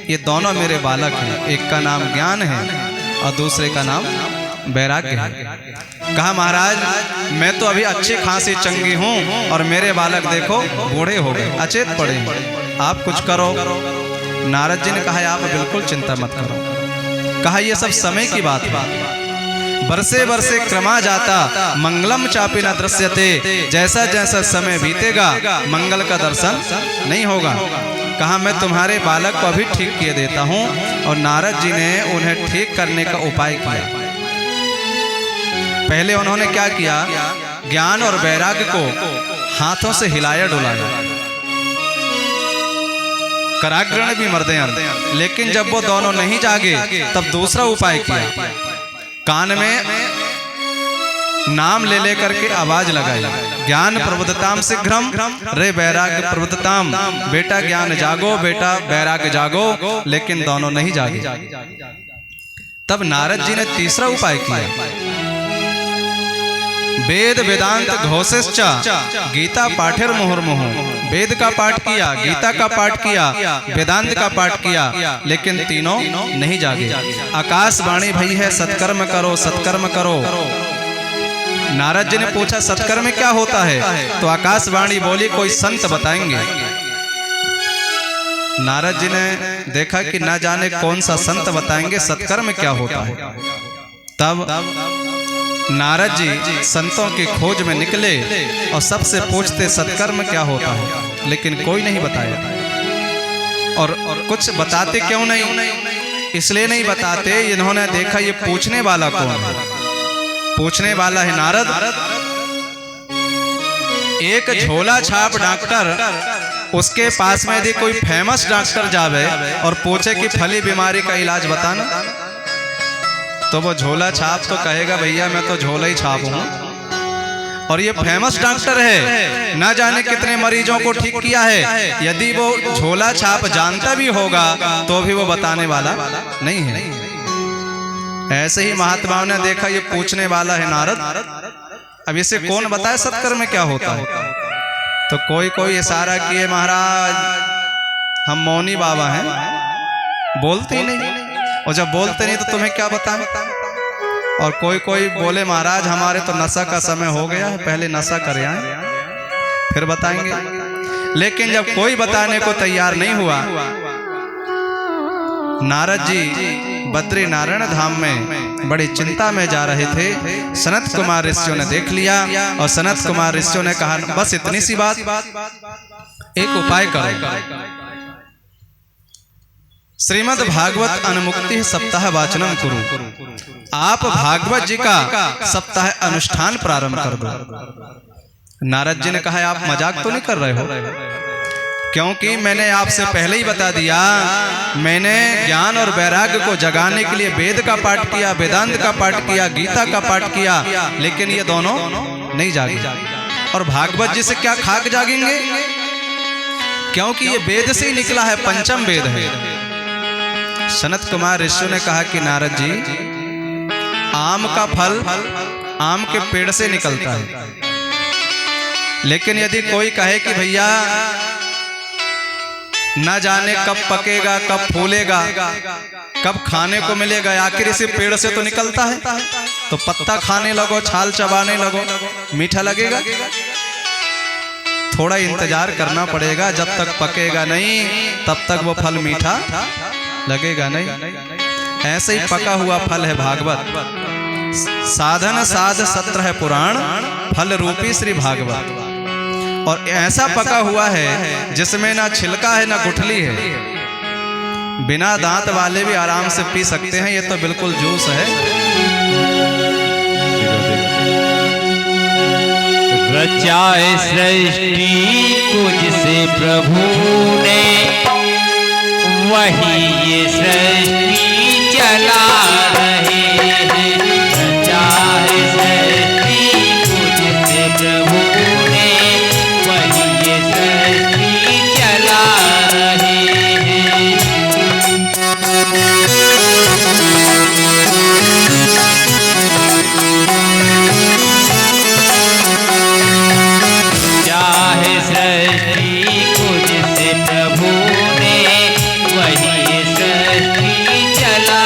ये दोनों मेरे बालक हैं। एक का नाम ज्ञान है और दूसरे का नाम वैराग्य है। कहा महाराज मैं तो अभी अच्छी खासी चंगी हूं और मेरे बालक देखो बूढ़े हो गए, अचेत पड़े, आप कुछ करो। नारद जी ने कहा आप बिल्कुल चिंता मत करो। कहा ये सब समय की बात है, बरसे बरसे क्रमा जाता मंगलम चापि न दृश्यते। जैसा जैसा समय बीतेगा मंगल का दर्शन नहीं होगा। कहा मैं तुम्हारे बालक को अभी ठीक किए देता हूं। और नारद जी ने उन्हें ठीक करने का उपाय किया। पहले उन्होंने क्या किया, ज्ञान और वैराग्य को हाथों से हिलाया डुलाया, कराग्रण भी मर्दयन। लेकिन जब वो दोनों नहीं जागे तब दूसरा उपाय किया। कान में नाम ले लेकर के आवाज लगाई, ज्ञान प्रबुद्धताम शीघ्रम रे वैराग्य प्रबुद्धताम। बेटा ज्ञान जागो, बेटा वैराग्य जागो। लेकिन दोनों नहीं जागे। तब नारद जी ने तीसरा उपाय किया, वेद वेदांत घोषश्च गीता पाठेर मुहुर्मुहु। वेद का पाठ किया, गीता का पाठ किया, वेदांत का पाठ किया, लेकिन तीनों नहीं जागे। आकाशवाणी भई है सत्कर्म करो, सत्कर्म करो। नारद जी ने पूछा सत्कर्म क्या होता है, तो आकाशवाणी बोली कोई संत बताएंगे। नारद जी ने देखा कि ना जाने कौन सा संत बताएंगे सत्कर्म क्या होता है। तब नारद जी संतों की खोज में निकले और सबसे पूछते सत्कर्म क्या होता है, लेकिन कोई नहीं बताया। और कुछ बताते क्यों नहीं, इसलिए नहीं बताते, इन्होंने देखा ये पूछने वाला कौन है। पूछने वाला है नारद। एक झोला छाप डॉक्टर, उसके पास में यदि कोई फेमस डॉक्टर जावे और पूछे कि फली बीमारी का इलाज बताना, तो वो झोला छाप तो कहेगा भैया मैं तो झोला ही छाप हूं। और ये फेमस डॉक्टर है, ना जाने कितने मरीजों को ठीक किया है। यदि वो झोला छाप जानता भी होगा तो भी वो बताने वाला नहीं है। ऐसे ही महात्माओं ने देखा ये पूछने वाला है नारद, अब इसे कौन बताए सत्कर्म क्या होता है। तो कोई कोई इशारा किए, महाराज हम मौनी बाबा हैं, बोलते ही नहीं, और जब बोलते नहीं तो तुम्हें क्या बताएं। और कोई कोई बोले महाराज हमारे तो नशा का समय हो गया है, पहले नशा कर आए फिर बताएंगे। लेकिन जब कोई बताने को तैयार नहीं हुआ, नारद जी बद्री नारायण धाम में बड़ी चिंता में जा रहे थे। सनत कुमार ऋषियों ने देख लिया और सनत कुमार ऋषियों ने कहा बस इतनी सी बात, एक उपाय करो। श्रीमद् भागवत अनुमुक्ति सप्ताह वाचनम करो। आप भागवत जी का सप्ताह अनुष्ठान प्रारंभ कर दो। नारद जी ने कहा आप मजाक तो नहीं कर रहे हो, क्योंकि मैंने आपसे पहले ही बता दिया, मैंने ज्ञान और वैराग्य को जगाने के लिए वेद का पाठ किया, वेदांत का पाठ किया, गीता का पाठ किया, लेकिन ये दोनों नहीं जागे। और भागवत जी से क्या खाक जागेंगे, क्योंकि ये वेद से ही निकला है, पंचम वेद है। सनत कुमार ऋषि ने कहा कि नारद जी आम का फल आम के पेड़ से निकलता है, लेकिन यदि कोई कहे कि भैया न जाने कब पकेगा, कब फूलेगा, कब खाने को मिलेगा। आखिर इसे पेड़ से तो निकलता है, तो पत्ता खाने लगो, छाल चबाने लगो, मीठा लगेगा। थोड़ा इंतजार करना पड़ेगा, जब तक पकेगा नहीं तब तक वो फल मीठा लगेगा नहीं। ऐसे ही पका हुआ फल है भागवत। साधन साध सत्र है पुराण, फल रूपी श्री भागवत। और ऐसा पका हुआ है जिसमें ना छिलका है ना गुठली है, बिना दांत वाले भी आराम से पी सकते हैं। ये तो बिल्कुल जूस है। रचाए सृष्टि को जिसे प्रभु ने, वही ये सृष्टि चला रहे हैं। रचाए सृष्टि को जिसे प्रभु ने, वही ये सृष्टि चला रहे हैं। चाहे सृष्टि को जिसे प्रभु ने, वही सृष्टि चला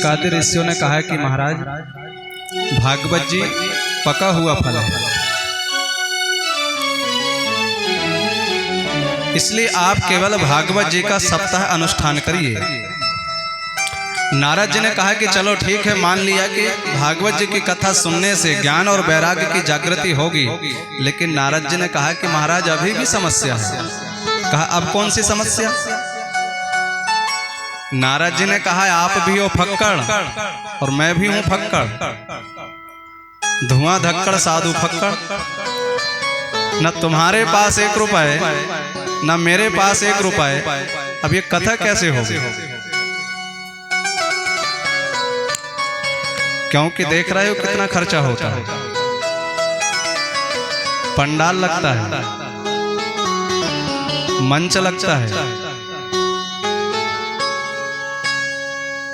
सनकादिक ऋषियों ने कहा कि महाराज भागवत जी पका हुआ फल है, इसलिए आप केवल भागवत जी का सप्ताह अनुष्ठान करिए। नारद जी ने कहा कि चलो ठीक है, मान लिया कि भागवत जी की कथा सुनने से ज्ञान और वैराग्य की जागृति होगी, लेकिन नारद जी ने कहा कि महाराज अभी भी समस्या है। कहा अब कौन सी समस्या? नारद जी ने कहा आप भी हो फक्कड़ और मैं भी हूं फक्कड़, धुआं धक्कड़ साधु फक्कड़। न तुम्हारे पास 1 रुपए न मेरे पास 1 रुपए, अब ये कथा कैसे होगी? क्योंकि देख रहे हो कितना खर्चा होता है, पंडाल लगता है, मंच लगता है,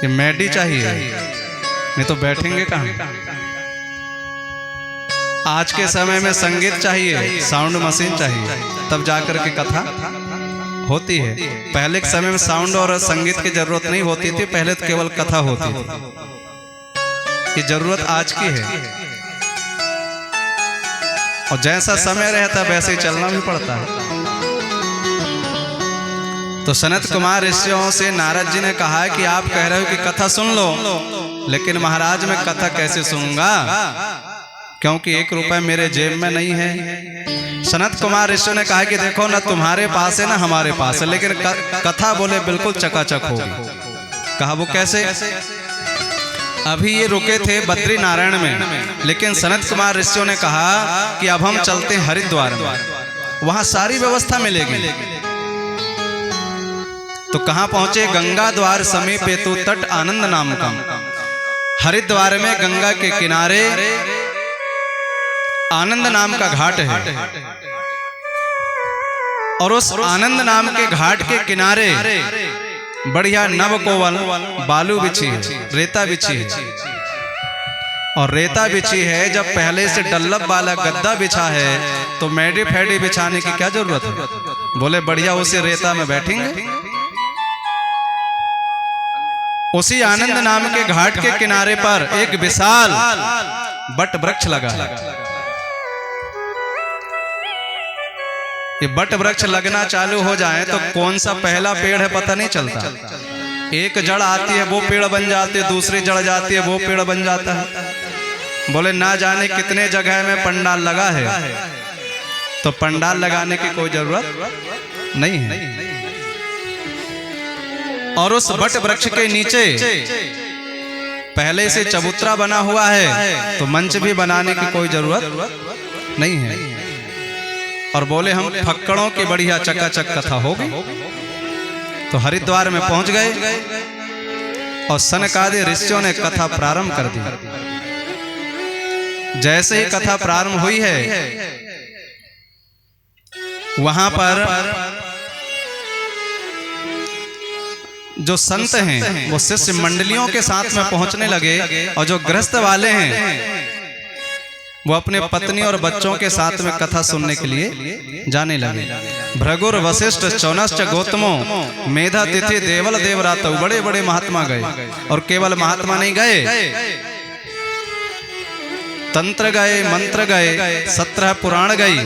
ये मैडी चाहिए, नहीं तो बैठेंगे कहाँ? आज के समय में संगीत चाहिए, साउंड मशीन चाहिए, तब जाकर के कथा होती है। पहले के समय में साउंड और संगीत की जरूरत नहीं होती थी, पहले तो केवल कथा होती थी। ये जरूरत आज की है, और जैसा समय रहता वैसे ही चलना भी पड़ता है। तो सनत कुमार ऋषियों से नारद जी ने कहा कि आप कह रहे हो कि कथा सुन लो, लेकिन महाराज मैं कथा कैसे सुनूंगा, क्योंकि 1 रुपए मेरे जेब में नहीं है। सनत कुमार ऋषि ने कहा कि देखो ना तुम्हारे पास है ना हमारे पास है, लेकिन कथा बोले बिल्कुल चकाचक होगी। कहा वो कैसे? अभी ये रुके थे बद्री नारायण में, लेकिन सनत कुमार ऋषियों ने कहा कि अब हम चलते हैं हरिद्वार में, वहां सारी व्यवस्था मिलेगी। तो कहां पहुंचे? गंगा द्वार समीप हेतु तट आनंद नाम का। हरिद्वार में गंगा के किनारे आनंद नाम का घाट है, और उस आनंद नाम के घाट के किनारे बढ़िया नव कोवल बालू बिछी है, रेता बिछी है। और रेता बिछी है, जब पहले से डल्लब वाला गद्दा बिछा है तो मैडी फैडी बिछाने की क्या जरूरत है? बोले बढ़िया उसी रेता में बैठेंगे। उसी आनंद नाम के घाट के किनारे पर एक विशाल बट वृक्ष लगा है। ये बट वृक्ष लगना चालू हो जाए तो कौन सा पहला पेड़ है पता नहीं चलता। एक जड़ आती है वो पेड़ बन जाती है, दूसरी जड़ जाती है वो पेड़ बन जाता है। बोले ना जाने कितने जगह में पंडाल लगा है, तो पंडाल लगाने की कोई जरूरत नहीं है। और उस बट वृक्ष के नीचे पहले से चबूतरा बना हुआ है, तो मंच भी बनाने की कोई जरूरत नहीं है। और बोले हम फक्कड़ों की बढ़िया चकाचक कथा होगी। तो हरिद्वार में पहुंच गए और सनकादिक ऋषियों ने कथा प्रारंभ कर दी। जैसे ही कथा प्रारंभ हुई है, वहां पर जो संत हैं वो शिष्य मंडलियों के साथ में पहुंचने लगे, और जो गृहस्थ वाले हैं वो अपने पत्नी और बच्चों के साथ में कथा सुनने के लिए जाने लगे। भृगुर वशिष्ठ चौनश्च गौतमो मेधा तिथि देवल देवरातौ, बड़े बड़े महात्मा गए। और केवल महात्मा नहीं गए, तंत्र गए, मंत्र गए, 17 पुराण गए,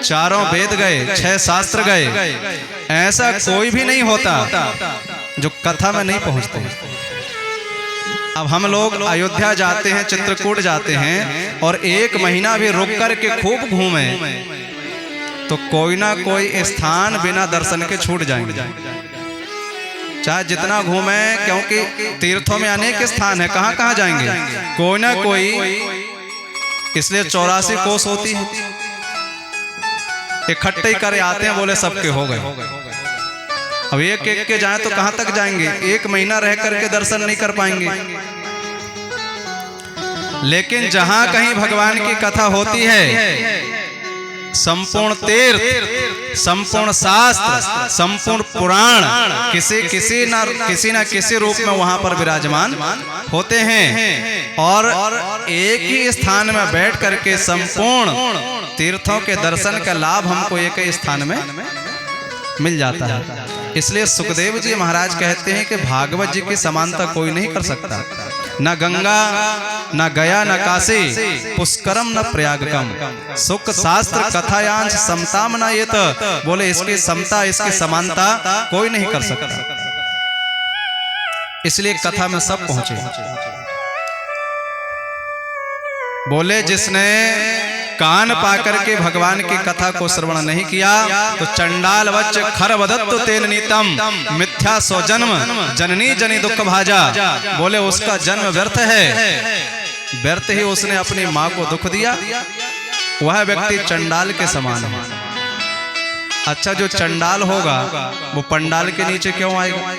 4 वेद गए, 6 शास्त्र गए। ऐसा कोई भी नहीं होता जो कथा में नहीं पहुंचते। अब हम लोग अयोध्या जाते हैं, चित्रकूट जाते हैं, और 1 महीना भी रुक कर के खूब घूमे तो कोई ना कोई स्थान बिना दर्शन के छूट जाएंगे, चाहे जितना घूमे, क्योंकि तीर्थों में अनेक स्थान है, कहाँ कहाँ जाएंगे, कोई ना कोई। इसलिए 84 कोस होती है, इकट्ठे करे आते हैं, बोले सबके हो गए। अब एक एक के जाएं तो कहां तक जाएंगे? 1 महीना रह करके दर्शन नहीं कर पाएंगे। लेकिन जहां कहीं भगवान की कथा होती है, संपूर्ण तीर्थ, संपूर्ण शास्त्र, संपूर्ण पुराण किसी ना किसी रूप में वहां पर विराजमान होते हैं। और एक ही स्थान में बैठ करके संपूर्ण तीर्थों के दर्शन का लाभ हमको एक ही स्थान में मिल जाता है। इसलिए सुखदेव जी महाराज कहते हैं कि भागवत जी की समानता कोई नहीं कर सकता। न गंगा न गया न काशी, पुष्करम न प्रयागकम, सुख शास्त्र कथायांश समताम न येत। बोले इसकी समता, इसकी समानता कोई नहीं कर सकता। इसलिए कथा में सब पहुंचे। बोले जिसने कान पाकर के भगवान की कथा को श्रवण नहीं किया तो चंडाल वच्च खरवदत्त तेन नीतम मिथ्या सो जन्म जननी जनी दुख भाजा। बोले उसका जन्म व्यर्थ है, व्यर्थ ही उसने अपनी मां को दुख दिया। वह व्यक्ति चंडाल के समान है। अच्छा, जो चंडाल होगा वो पंडाल के नीचे क्यों आएगा?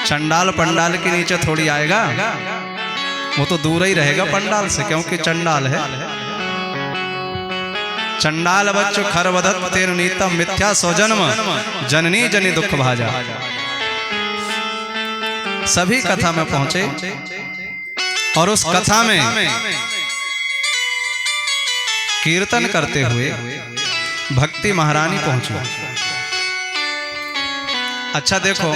चंडाल पंडाल के नीचे थोड़ी आएगा, वो तो दूर ही रहेगा पंडाल से, क्योंकि चंडाल है। चंडाल बच्चो खरवदत्त तेन नीतम मिथ्या स्वजन्म जननी जनी दुख भाजा। सभी कथा में पहुंचे और उस कथा में कीर्तन करते हुए भक्ति महारानी पहुंची। अच्छा देखो,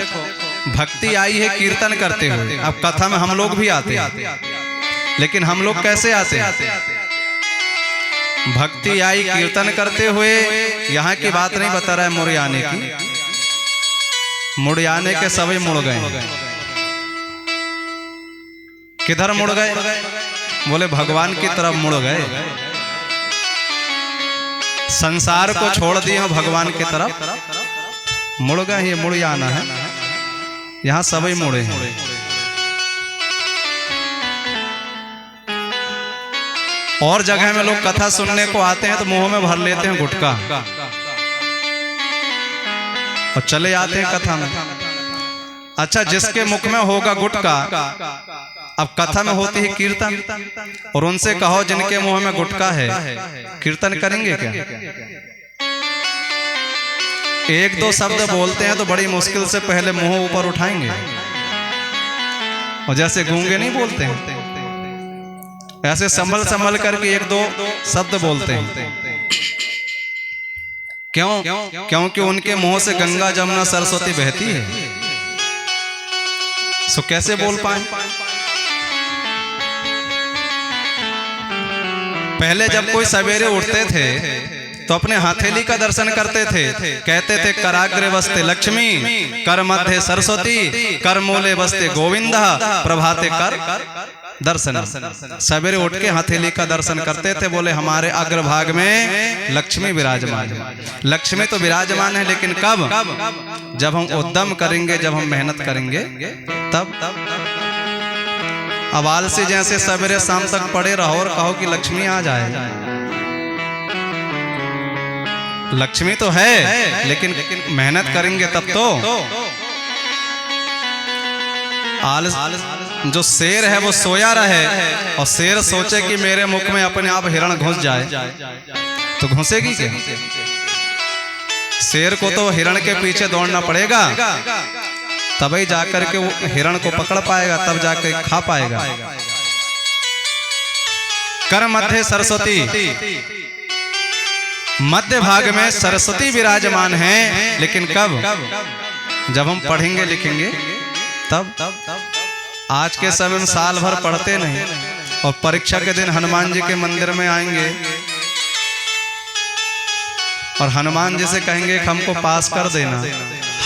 भक्ति आई है कीर्तन करते हुए। अब कथा में हम लोग भी आते हैं, लेकिन हम लोग कैसे आते हैं? भक्ति आई कीर्तन करते हुए। यहाँ की बात नहीं बता रहा है मुड़ियाने की, मुड़ियाने के सभी मुड़ गए। किधर मुड़ गए? बोले भगवान की तरफ मुड़ गए। संसार को छोड़ दिए भगवान की तरफ मुड़ गए। ये मुड़ियाना है, यहाँ सभी मुड़े हैं। और जगह में लोग कथा सुनने को आते हैं तो मुंह में भर लेते हैं गुटखा और चले आते हैं कथा में। अच्छा, जिसके मुख में होगा गुटखा, अब कथा में होती है कीर्तन, और उनसे कहो जिनके मुंह में गुटखा है कीर्तन करेंगे क्या? एक दो शब्द बोलते हैं तो बड़ी मुश्किल से पहले मुंह ऊपर उठाएंगे, और जैसे गूंगे नहीं बोलते हैं ऐसे संभल संभल करके एक दो शब्द बोलते हैं। क्यों? क्योंकि उनके मुंह से गंगा जमुना सरस्वती बहती है, सो कैसे बोल पाए? पहले जब कोई सवेरे उठते थे तो अपने हथेली का दर्शन करते थे। कहते थे कराग्रे बसते लक्ष्मी, कर मध्य सरस्वती, कर मूले बसते गोविंदा, प्रभाते कर दर्शन। सवेरे उठ के हथेली का दर्शन करते थे। बोले हमारे अग्रभाग में लक्ष्मी विराजमान है। लक्ष्मी तो विराजमान है, लेकिन कब? जब हम उद्यम करेंगे, जब हम मेहनत करेंगे तब। अब आलसी जैसे सवेरे शाम तक पड़े रहो और कहो कि लक्ष्मी आ जाए। लक्ष्मी तो है, लेकिन मेहनत करेंगे तब तो। जो शेर है वो सोया रहे और शेर सोचे कि मेरे मुख में अपने आप हिरण घुस जाए तो घुसेगी क्या? शेर को तो हिरण के पीछे दौड़ना पड़ेगा, तभी जाकर के वो हिरण को पकड़ पाएगा, तब जाकर खा पाएगा। कर मध्य सरस्वती, मध्य भाग में सरस्वती विराजमान है, लेकिन कब? जब हम पढ़ेंगे लिखेंगे तब। आज के समय में साल भर पढ़ते नहीं, और परीक्षा के दिन हनुमान जी के मंदिर में आएंगे और हनुमान जी से कहेंगे कि हमको पास कर देना।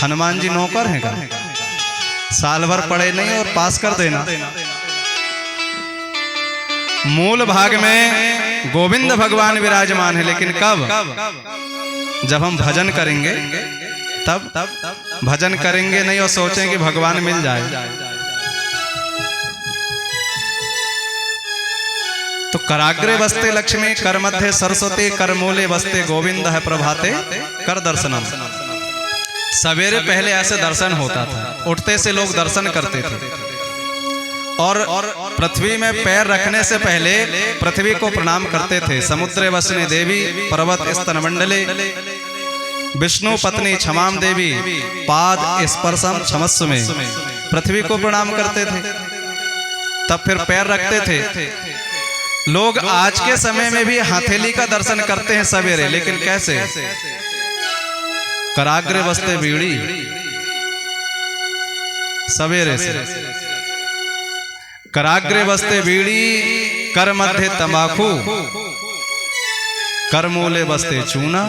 हनुमान जी नौकर हैं क्या? साल भर पढ़े नहीं और पास कर देना। मूल भाग में गोविंद भगवान विराजमान है, लेकिन कब? जब हम भजन करेंगे तब। भजन करेंगे नहीं और सोचें कि भगवान मिल जाए। तो कराग्रे बसते लक्ष्मी, कर मध्य सरस्वती, कर मूले बसते गोविंद है, प्रभाते कर दर्शनम। सवेरे पहले ऐसे दर्शन होता था, उठते से लोग दर्शन करते थे, और पृथ्वी में पैर रखने से पहले पृथ्वी को प्रणाम करते थे। समुद्रे वसने देवी, पर्वत स्तन मंडले, विष्णु पत्नी क्षमाम देवी, पाद स्पर्शम क्षमस्व में पृथ्वी को प्रणाम करते थे, तब फिर पैर रखते थे। लोग आज के समय में भी हथेली का दर्शन करते हैं सवेरे, लेकिन कैसे? कराग्रे बसते बीड़ी, सवेरे से कराग्रे बसते बीड़ी, कर मध्य तंबाकू, कर मूले बसते चूना,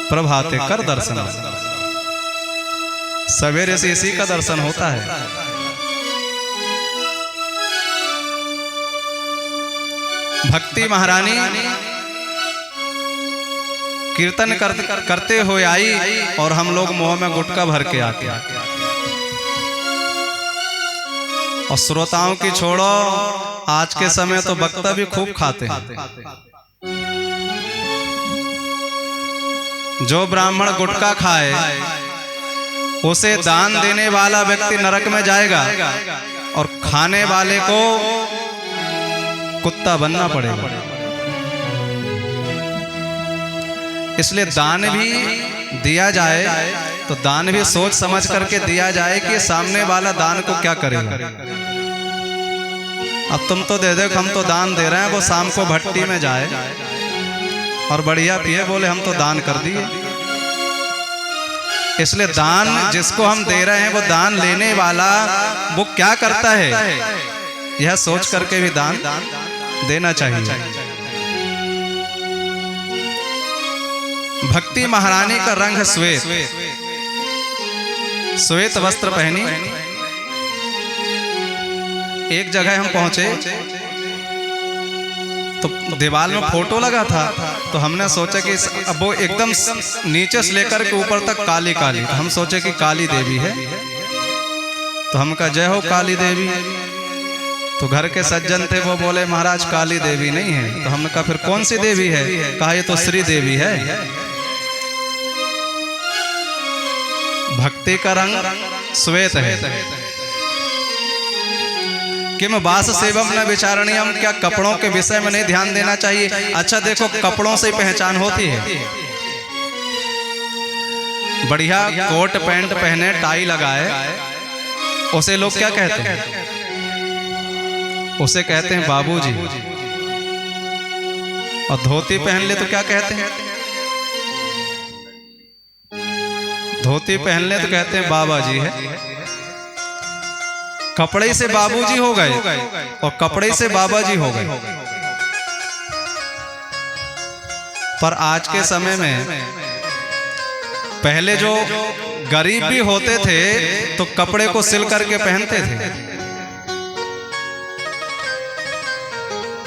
प्रभाते कर दर्शन। सवेरे से इसी का दर्शन होता है। भक्ति महारानी कीर्तन करते हुए आई और हम लोग मुंह में गुटखा भर के आते। और श्रोताओं की छोड़ो, आज के समय तो वक्ता भी खूब खाते हैं। जो ब्राह्मण गुटखा खाए उसे दान देने वाला व्यक्ति नरक में जाएगा और खाने वाले को कुत्ता बनना पड़ेगा। इसलिए दान भी दिया जाए तो दान भी सोच समझ करके दिया जाए कि सामने वाला दान को क्या करेगा। अब तुम तो दे दो, हम तो दान दे रहे हैं, वो शाम को भट्टी में जाए और बढ़िया पिए, बोले हम तो दान कर दिए। इसलिए दान जिसको हम दे रहे हैं वो दान लेने वाला वो क्या करता है, यह सोच करके भी दान देना चाहिए। भक्ति महारानी का रंग है श्वेत, श्वेत वस्त्र पहनी। एक जगह हम पहुंचे तो दीवार में फोटो लगा था, तो हमने सोचा कि अब वो एकदम नीचे से लेकर के ऊपर तक काली काली, तो हम सोचे कि काली देवी है। तो हम कहा जय हो काली देवी। तो घर के सज्जन थे, वो बोले महाराज काली देवी नहीं है। तो हमने कहा फिर कौन सी देवी है? कहा ये तो श्री देवी है। भक्ति का रंग श्वेत है। किम वास सेवम न विचारणीयम, क्या कपड़ों के विषय में नहीं ध्यान देना चाहिए? अच्छा देखो, कपड़ों से पहचान होती है। बढ़िया कोट पैंट पहने, टाई लगाए, उसे लोग क्या कहते हैं? उसे कहते हैं बाबूजी। और धोती पहन ले तो क्या कहते हैं? धोती पहन ले तो कहते हैं बाबा जी है। कपड़े से बाबूजी हो गए और कपड़े से बाबा जी हो गए। पर आज के समय में, पहले जो गरीब भी होते थे तो कपड़े को सिल करके पहनते थे,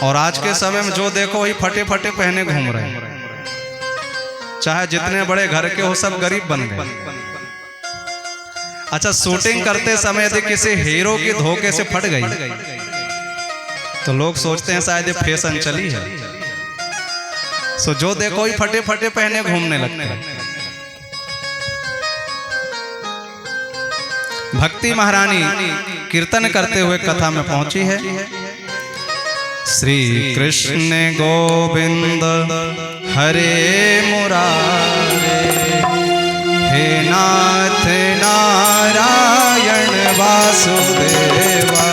और आज के समय में जो देखो वही फटे फटे पहने घूम रहे हैं। चाहे जितने बड़े घर के हो, सब गरीब बन गए। अच्छा, शूटिंग करते समय यदि किसी हीरो की धोखे से फट गई तो लोग सोचते हैं शायद ये फैशन चली है। सो जो देखो ही फटे फटे पहने घूमने लगते हैं। भक्ति महारानी कीर्तन करते हुए कथा में पहुंची है। श्री कृष्ण गोविंद हरे मुरारे, हे नाथ नारायण वासुदेवा।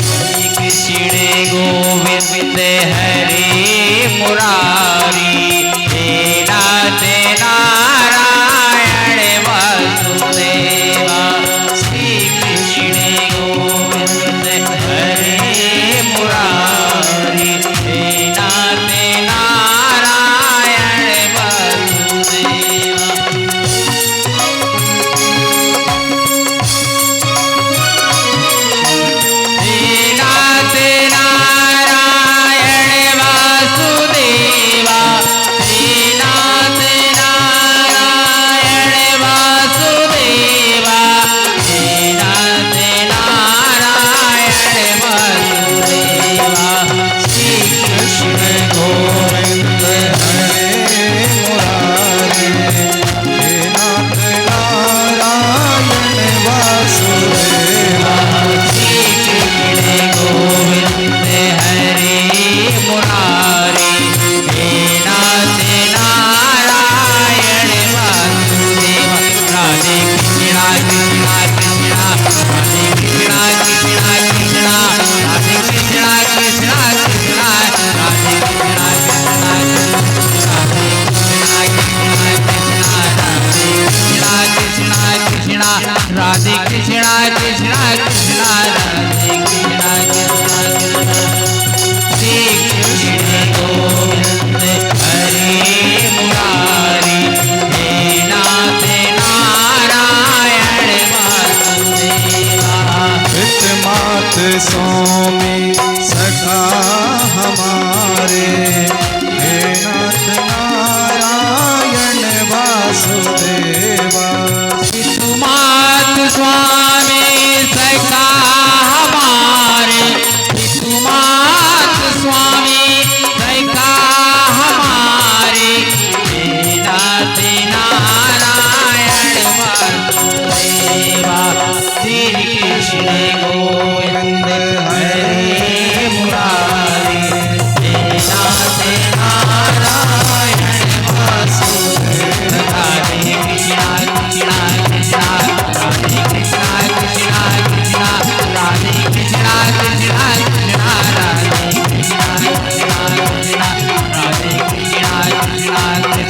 श्री कृष्ण गोविंद हरे मुरारी, हे नाथ नारायण वासुदेवा। श्री कृष्ण गोविंद हरे मुरारी, हे नाथ नारायण वासुदेवा। नारायण वासुदेवा, हे नाथ नारायण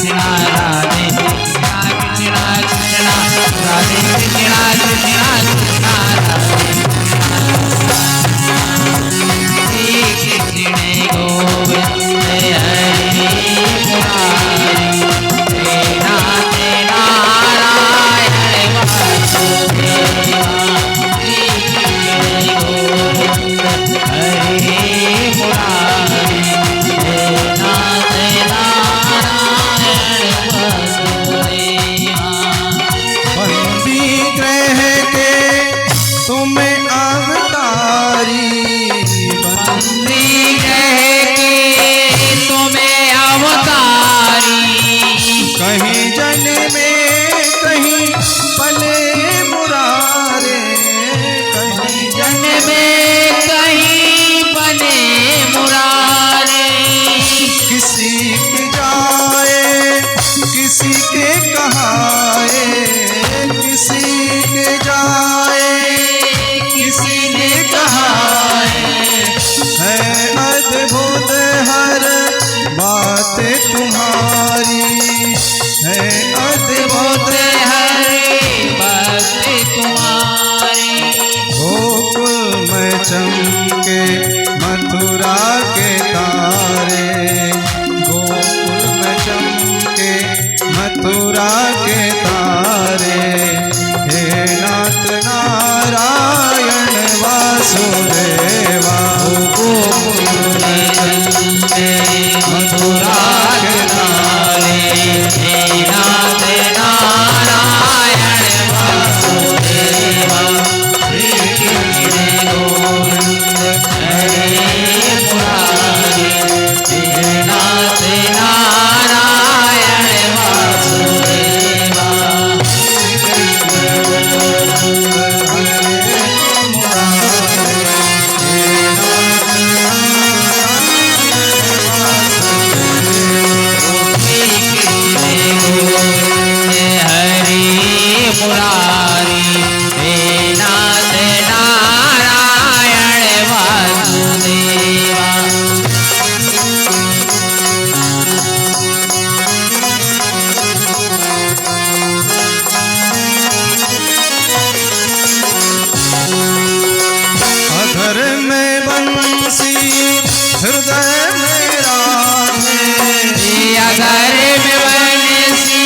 कृष्णा राधे कृष्णा कृष्णा कृष्णा राधे कृष्णा कृष्णा कृष्णा राधे कृष्ण गोविंद हरे मुरारी हे नाथ नारायण वासुदेवा श्री कृष्ण गोविंद हरे मुरारी हे नाथ नारायण वासुदेवा। बंदी ग्रह के तुम अवतारी, बंदी ग्रह के तुम्हें अवतारी कहीं जन में कहीं पले मुरारे, कहीं जन में कहीं बने मुरारे किसी के जाए किसी के कहाए, किसी के जाए किसी के कहाए, है अद्भुत हर बात तुम्हारी, है अद्भुत हरे भक्त तुम्हारी गोकुल में चमके मथुरा के तारे, गोकुल में चमके मथुरा के तारे, हे नाथ नारायण वासुदेवा। गोकुल में चमके मथुरा के तारे, हे नाथ नारायण वासुदेवा श्री कृष्ण गोविंद हरे मुरारी हे नाथ नारायण वासुदेवा। हरे मुरारी हे नाथ नारायण वासुदेवा। अधर में बंसी हृदय में राधे, अगर में बंसी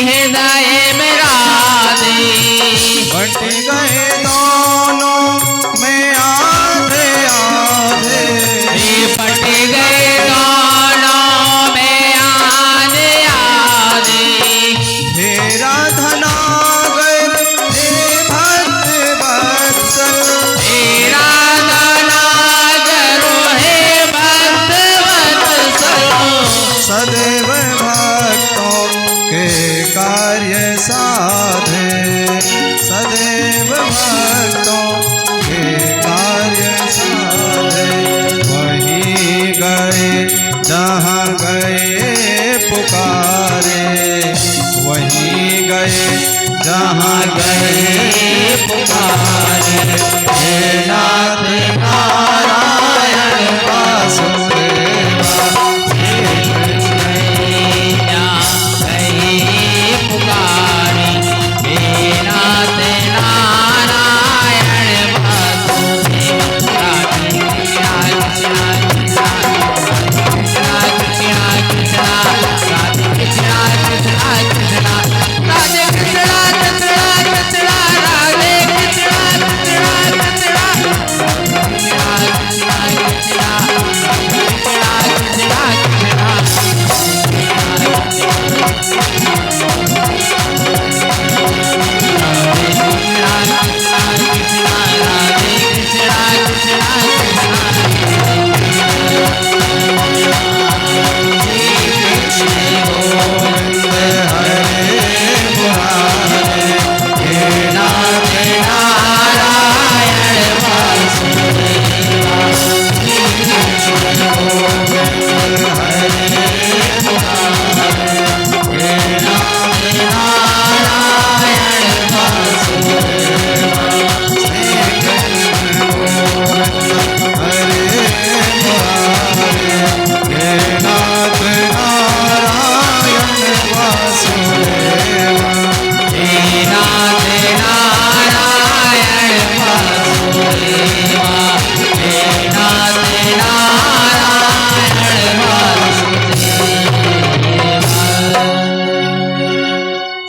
हृदय में राधे बट गए दोनों में आधे आधे, पट गए दोनों में आधे आधे हे राधनागर हे भक्त वत्सल, तेरा दाना करो हे भक्त वत्सल सदैव भक्तों के कार्य साधे, सदैव भक्तों के कार्य साधे, वहीं गए जहाँ गए पुकारे, वहीं गए जहाँ गए पुकारे, हे नाथ नारायण वासुदेवा। पुकारी हे नाथ नारायण वासुदेवा। कृष्णा कृष्णा कृष्णा कृष्णा कृष्णा कृष्णा राधे कृष्णा कृष्णा कृष्णा राधे कृष्णा कृष्णा कृष्णा राधे कृष्णा कृष्णा कृष्णा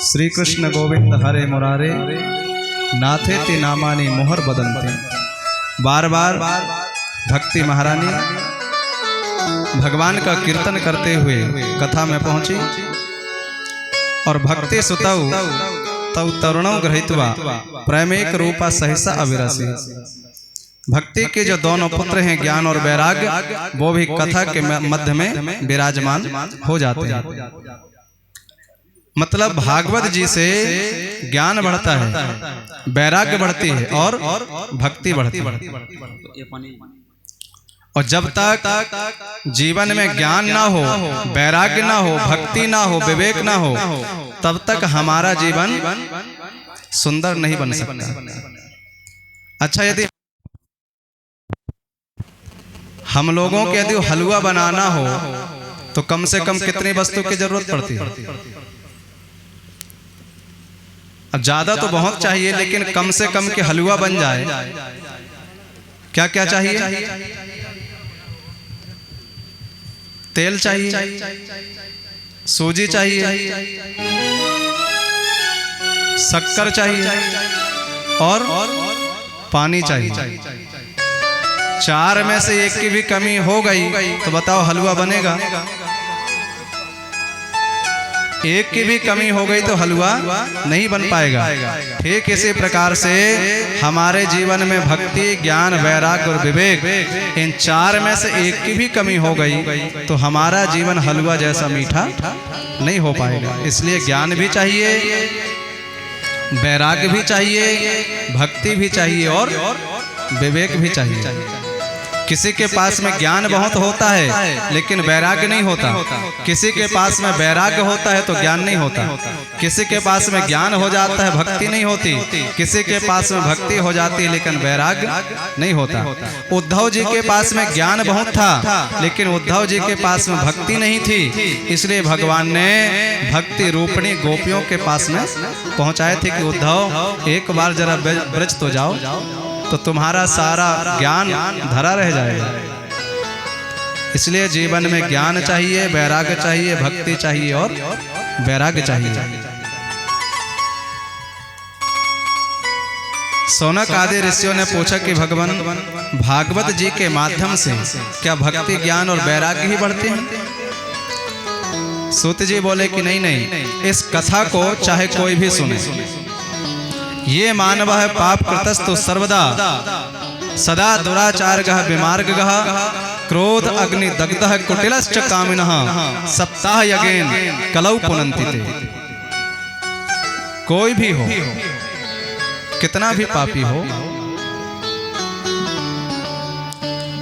श्री कृष्ण गोविंद हरे मुरारे नाथे ते नामानि मोहर बदनते। बार बार भक्ति महारानी भगवान का कीर्तन करते हुए कथा में पहुंची और भक्ति सुतौ तौ तरुणौ गृहीत्वा प्रेमेक रूपा सहसा अविरसी। भक्ति के जो दोनों पुत्र हैं ज्ञान और वैराग्य, वो भी कथा के मध्य में विराजमान हो जाते हैं। मतलब भागवत जी से ज्ञान बढ़ता है, वैराग्य बढ़ती है और भक्ति बढ़ती है। और जब तक जीवन में ज्ञान ना हो, वैराग्य ना हो, भक्ति ना हो, विवेक ना हो, तब तक हमारा जीवन सुंदर नहीं बन सकता। अच्छा, यदि हम लोगों के यदि हलवा बनाना हो तो कम से कम कितनी वस्तु की जरूरत पड़ती है? अब ज्यादा तो बहुत चाहिए, लेकिन कम से कम कि हलवा बन जाए क्या क्या चाहिए? तेल चाहिए, सूजी चाहिए, शक्कर चाहिए और पानी चाहिए। चार में से एक की भी कमी हो गई तो बताओ हलवा बनेगा? एक की भी कमी हो गई तो हलवा नहीं बन पाएगा। ठीक इसी प्रकार से हमारे जीवन में भक्ति, ज्ञान, वैराग्य और विवेक, इन चार में से एक की भी कमी हो गई तो हमारा जीवन हलवा जैसा मीठा नहीं हो पाएगा। इसलिए ज्ञान भी चाहिए, वैराग्य भी चाहिए, भक्ति भी चाहिए और विवेक भी चाहिए। किसी के पास में ज्ञान बहुत होता है लेकिन वैराग्य नहीं होता, किसी के पास में वैराग्य होता है तो ज्ञान नहीं होता, किसी के पास में ज्ञान हो जाता है भक्ति नहीं होती, किसी के पास में भक्ति हो जाती है लेकिन वैराग्य नहीं होता। उद्धव जी के पास में ज्ञान बहुत था लेकिन उद्धव जी के पास में भक्ति नहीं थी, इसलिए भगवान ने भक्ति रूपणी गोपियों के पास में पहुंचाए थे कि उद्धव एक बार जरा ब्रज तो जाओ तो तुम्हारा सारा ज्ञान धरा रह जाएगा। इसलिए जीवन में ज्ञान चाहिए, वैराग्य चाहिए, भक्ति चाहिए और वैराग्य चाहिए। सौनक आदि ऋषियों ने पूछा कि भगवान भागवत जी के माध्यम से क्या भक्ति, ज्ञान और वैराग्य ही बढ़ते हैं? सूत जी बोले कि नहीं नहीं, इस कथा को चाहे कोई भी सुने, ये मानव है पाप कृतस्तु सर्वदा सदा दुराचार गह विमार्ग गह क्रोध अग्नि दग्धः कुटिलश्च कामिनः सप्ताह यज्ञेन कलौ पुनन्ति ते। कोई भी हो, कितना भी पापी हो,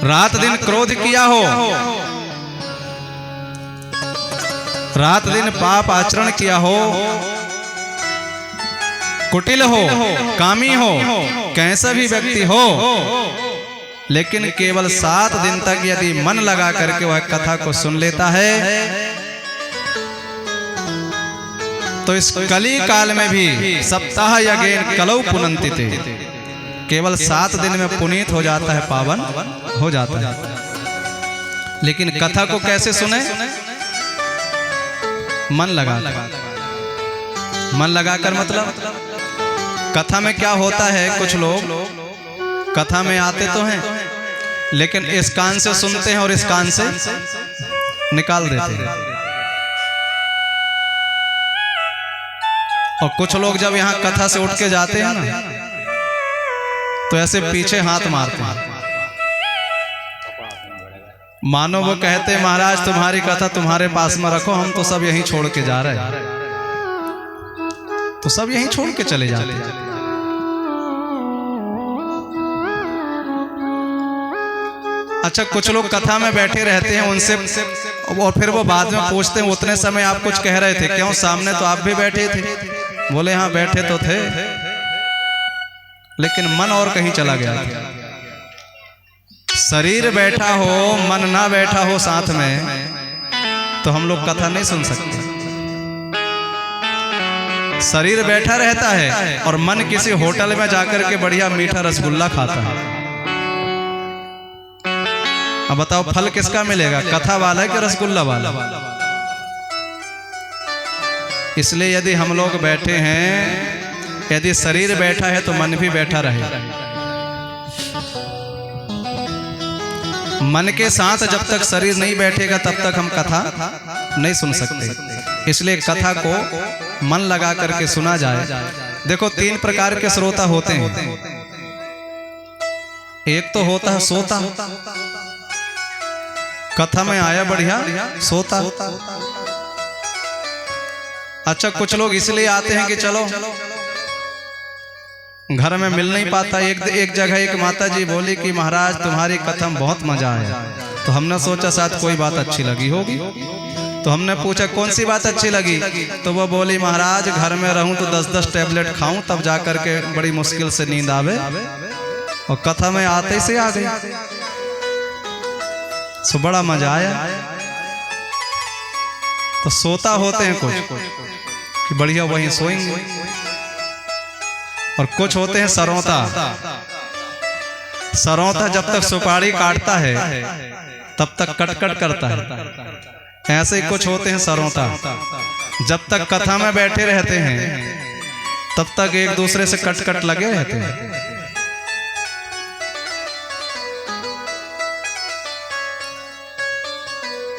रात दिन क्रोध किया हो, रात दिन पाप आचरण किया हो, कुटिल हो, कामी हो, कैसा भी व्यक्ति हो, लेकिन केवल 7 दिन तक यदि मन लगा करके वह कथा को सुन लेता है तो इस कली काल में भी सप्ताह यज्ञेन कलौ पुनन्ति ते, केवल 7 दिन में पुनीत हो जाता है, पावन हो जाता है। लेकिन कथा को कैसे सुने? मन लगाकर मतलब कथा में क्या होता है, कुछ लोग कथा में आते तो हैं लेकिन इस कान से सुनते हैं और इस कान से निकाल देते हैं। और कुछ लोग जब यहाँ कथा से उठ के जाते हैं ना तो ऐसे पीछे हाथ मारते हैं, मानो वो कहते महाराज तुम्हारी कथा तुम्हारे पास में रखो, हम तो सब यहीं छोड़ के जा रहे हैं, तो सब यहीं छोड़ के चले जाते हैं। अच्छा, कुछ लोग कथा में बैठे रहते हैं उनसे, और फिर वो बाद में पूछते हैं उतने समय आप कुछ कह रहे थे, क्यों? सामने तो आप भी बैठे थे। बोले हाँ बैठे तो थे लेकिन मन और कहीं चला गया था। शरीर बैठा हो, मन ना बैठा हो साथ में, तो हम लोग कथा नहीं सुन सकते। शरीर बैठा रहता है और मन किसी होटल में जाकर के बढ़िया मीठा रसगुल्ला खाता है। अब बताओ फल किसका मिलेगा, कथा वाला है कि रसगुल्ला वाला? इसलिए यदि हम लोग बैठे हैं, यदि शरीर बैठा है तो मन भी बैठा रहे। मन के साथ जब तक शरीर नहीं बैठेगा तब तक हम कथा नहीं सुन सकते। इसलिए कथा को मन लगा करके सुना जाए। देखो 3 प्रकार के श्रोता होते हैं। एक तो होता है सोता, कथा में आया बढ़िया सोता। अच्छा, कुछ लोग इसलिए आते हैं कि चलो घर में मिल नहीं पाता। एक जगह एक माता जी बोली कि महाराज तुम्हारी कथा में बहुत मजा आया। तो हमने सोचा शायद कोई बात अच्छी लगी होगी। तो हमने पूछा कौन सी बात अच्छी लगी? तो वो बोली महाराज घर में रहूं तो 10-10 टैबलेट खाऊं तब जा करके बड़ी मुश्किल से नींद आवे, और कथा में आते से आ गई। सो बड़ा मजा आया। तो सोता होते हैं कुछ कि बढ़िया वहीं सोएंगे, और कुछ होते हैं सरौता। सरौता जब तक सुपारी काटता है तब तक कटकट करता है। ऐसे ही कुछ होते हैं सरौता, जब तक कथा में बैठे रहते हैं तब तक एक दूसरे से कटकट लगे रहते हैं।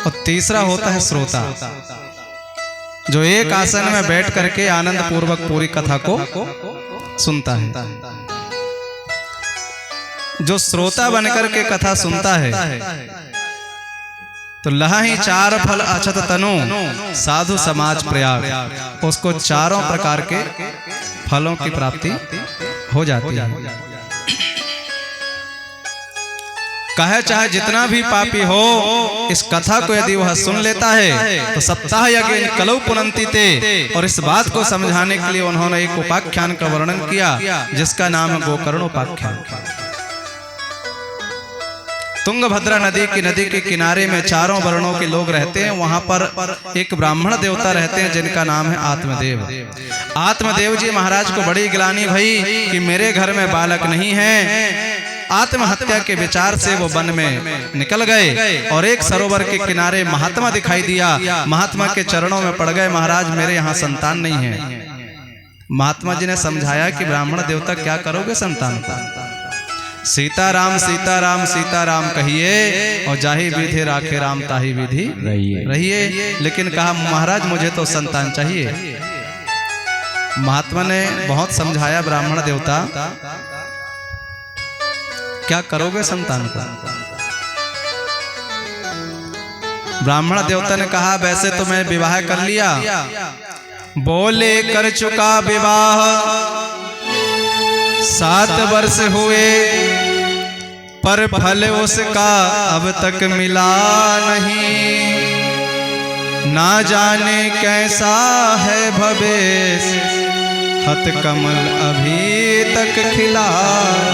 और तीसरा होता है श्रोता, जो एक आसन में बैठ करके आनंद पूर्वक पूरी कथा को सुनता है। जो श्रोता बनकर के कथा सुनता है तो लहाही 4 फल अछत तनु साधु समाज प्रयाग, उसको चारों प्रकार के फलों की प्राप्ति हो जाती है। कहे चाहे जितना भी पापी हो, इस कथा को यदि वह सुन लेता है तो सप्ताह यज्ञ कलौ पुनंति ते। और इस बात को समझाने के लिए उन्होंने एक उपाख्यान का वर्णन किया जिसका नाम है गोकर्ण उपाख्यान। तुंगभद्रा नदी के किनारे में 4 वर्णों के लोग रहते हैं। वहां पर एक ब्राह्मण देवता रहते हैं जिनका नाम है आत्मदेव। आत्मदेव जी महाराज को बड़ी गिलानी भई कि मेरे घर में बालक नहीं है। आत्महत्या के विचार से वो वन में निकल गए और एक सरोवर के किनारे महात्मा दिखाई दिया। महात्मा के चरणों में पड़ गए, महाराज मेरे यहाँ संतान नहीं है। महात्मा जी ने समझाया कि ब्राह्मण देवता क्या करोगे संतान का? सीताराम सीताराम सीताराम कहिए और जाहि विधि राखे राम ताहि विधि रहिए। लेकिन कहा महाराज मुझे तो संतान चाहिए। महात्मा ने बहुत समझाया ब्राह्मण देवता क्या करोगे संतान को? ब्राह्मण देवता ने कहा वैसे तो मैं विवाह कर लिया। बोले कर चुका विवाह 7 वर्ष हुए, पर फल उसका अब तक मिला नहीं। ना जाने कैसा है भवेश, हत कमल अभी तक खिला